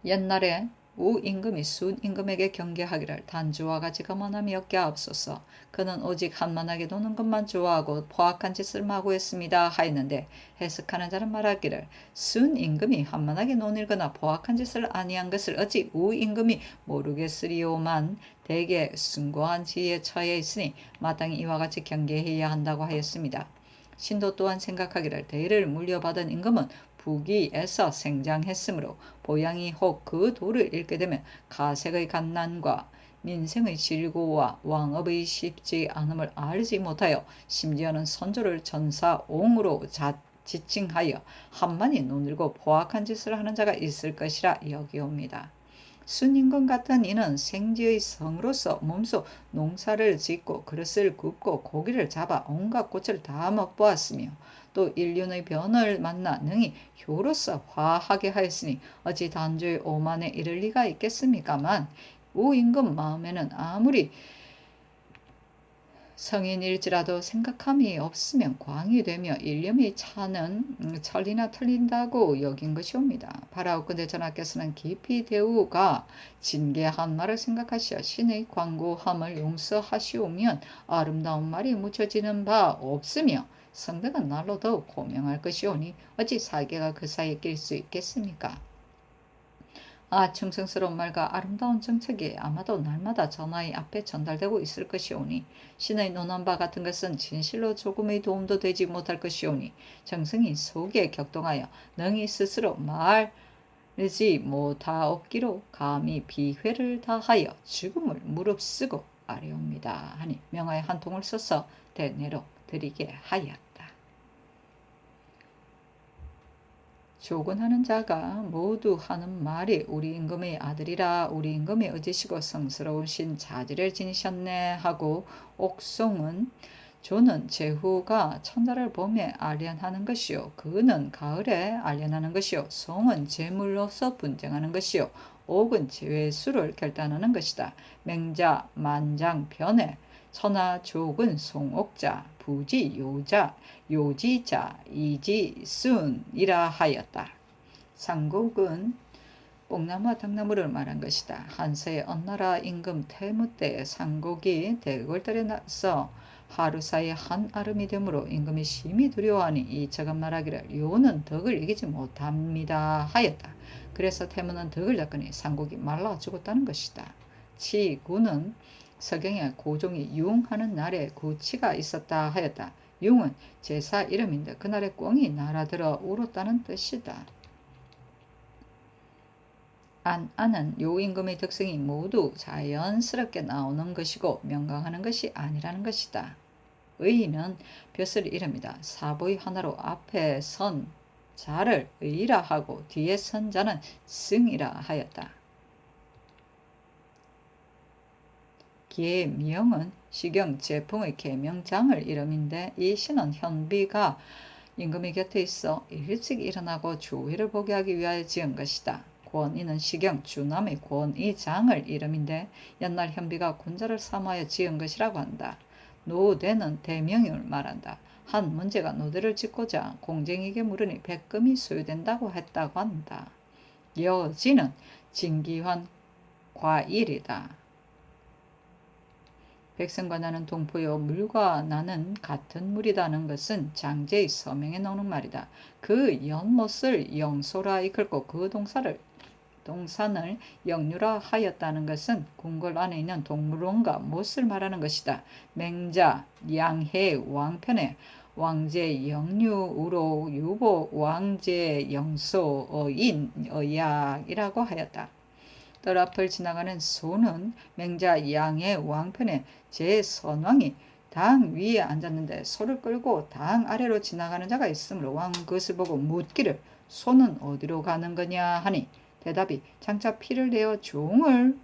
옛날에 우임금이 순임금에게 경계하기를 단주와 같이 거만함이 없게 하옵소서. 그는 오직 한만하게 노는 것만 좋아하고 포악한 짓을 마구했습니다 하였는데, 해석하는 자는 말하기를 순임금이 한만하게 논일거나 포악한 짓을 아니한 것을 어찌 우임금이 모르겠으리오만 대개 숭고한 지위에 처해 있으니 마땅히 이와 같이 경계해야 한다고 하였습니다. 신도 또한 생각하기를 대를 물려받은 임금은 부귀에서 생장했으므로 보양이 혹 그 도를 읽게 되면 가색의 갓난과 민생의 질고와 왕업의 쉽지 않음을 알지 못하여 심지어는 선조를 전사옹으로 지칭하여 한만히 논들고 포악한 짓을 하는 자가 있을 것이라 여기옵니다. 순임금 같은 이는 생지의 성으로서 몸소 농사를 짓고 그릇을 굽고 고기를 잡아 온갖 꽃을 다 먹보았으며 또 인륜의 변을 만나 능히 효로서 화하게 하였으니 어찌 단조의 오만에 이를 리가 있겠습니까만 우임금 마음에는 아무리 성인일지라도 생각함이 없으면 광이 되며 일념이 차는 천리나 틀린다고 여긴 것이옵니다. 바라옵건대 전하께서는 깊이 대우가 진계한 말을 생각하시어 신의 광고함을 용서하시오면 아름다운 말이 묻혀지는 바 없으며 성덕은 날로 더욱 고명할 것이오니 어찌 사계가 그 사이에 낄 수 있겠습니까? 충성스러운 말과 아름다운 정책이 아마도 날마다 전하의 앞에 전달되고 있을 것이오니 신의 논한 바 같은 것은 진실로 조금의 도움도 되지 못할 것이오니 정승이 속에 격동하여 능히 스스로 말지 못하옵기로 감히 비회를 다하여 죽음을 무릅쓰고 아뢰옵니다 하니 명하에 한 통을 써서 대내로 드리게 하였다. 조근하는 자가 모두 하는 말이 우리 임금의 아들이라 우리 임금이 어지시고 성스러우신 자질을 지니셨네 하고 옥송은 조는 제후가 천자를 봄에 알련하는 것이요 그는 가을에 알련하는 것이요 송은 제물로서 분쟁하는 것이요 옥은 제수를 결단하는 것이다. 맹자 만장 변해 천하 조근 송옥자 부지 요자 요지자 이지순이라 하였다. 상곡은 뽕나무와 당나무를 말한 것이다. 한서의 언나라 임금 태무 때 상곡이 대궐들에 나서 하루 사이에 한 아름이 되므로 임금이 심히 두려워하니 이처럼 말하기를 요는 덕을 이기지 못합니다 하였다. 그래서 태무는 덕을 잡거니 상곡이 말라 죽었다는 것이다. 치구는 서경에 고종이 융하는 날에 구치가 있었다 하였다. 융은 제사 이름인데 그날에 꿩이 날아들어 울었다는 뜻이다. 안은 요임금의 덕성이 모두 자연스럽게 나오는 것이고 명강하는 것이 아니라는 것이다. 의는 벼슬 이름이다. 사보의 하나로 앞에 선 자를 의라 하고 뒤에 선 자는 승이라 하였다. 계명은 시경 제풍의 계명장을 이름인데 이 시는 현비가 임금의 곁에 있어 일찍 일어나고 주위를 보게 하기 위하여 지은 것이다. 권이는 시경 주남의 권이장을 이름인데 옛날 현비가 군자를 삼하여 지은 것이라고 한다. 노대는 대명을 말한다. 한 문제가 노대를 짓고자 공쟁에게 물으니 백금이 소요된다고 했다고 한다. 여지는 진기환 과일이다. 백성과 나는 동포요 물과 나는 같은 물이다는 것은 장제의 서명에 나오는 말이다. 그 연못을 영소라 이끌고 그 동산을 영유라 하였다는 것은 궁궐 안에 있는 동물원과 못을 말하는 것이다. 맹자 양해 왕편에 왕제 영유우로 유보 왕제 영소 어인 어약이라고 하였다. 뜰 앞을 지나가는 소는 맹자 양의 왕편에 제선왕이 당 위에 앉았는데 소를 끌고 당 아래로 지나가는 자가 있으므로 왕은 그것을 보고 묻기를 소는 어디로 가는 거냐 하니 대답이 장차 피를 내어 종을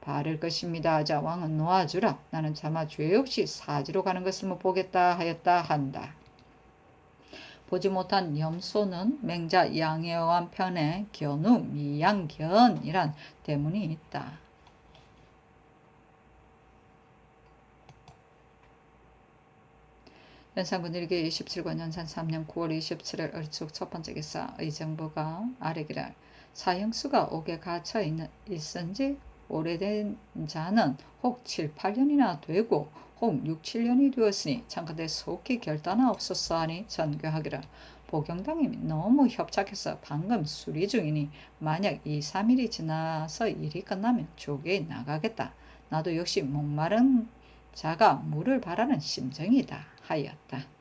바를 것입니다 하자 왕은 놓아주라. 나는 차마 죄 없이 사지로 가는 것을 보겠다 하였다 한다. 보지 못한 염소는 맹자 양해왕 편에 견우 미양견이란 대문이 있다. 연산군일기 27권 연산 3년 9월 27일 을축 첫 번째 기사 의정부가 아래기를 사형수가 옥에 갇혀 있은지 오래된 자는 혹 7, 8년이나 되고 혹 6, 7년이 되었으니 참가대 속히 결단하옵소서 하니 전교하기를 보경당이 너무 협착해서 방금 수리 중이니 만약 2, 3일이 지나서 일이 끝나면 조계에 나가겠다. 나도 역시 목마른 자가 물을 바라는 심정이다 하였다.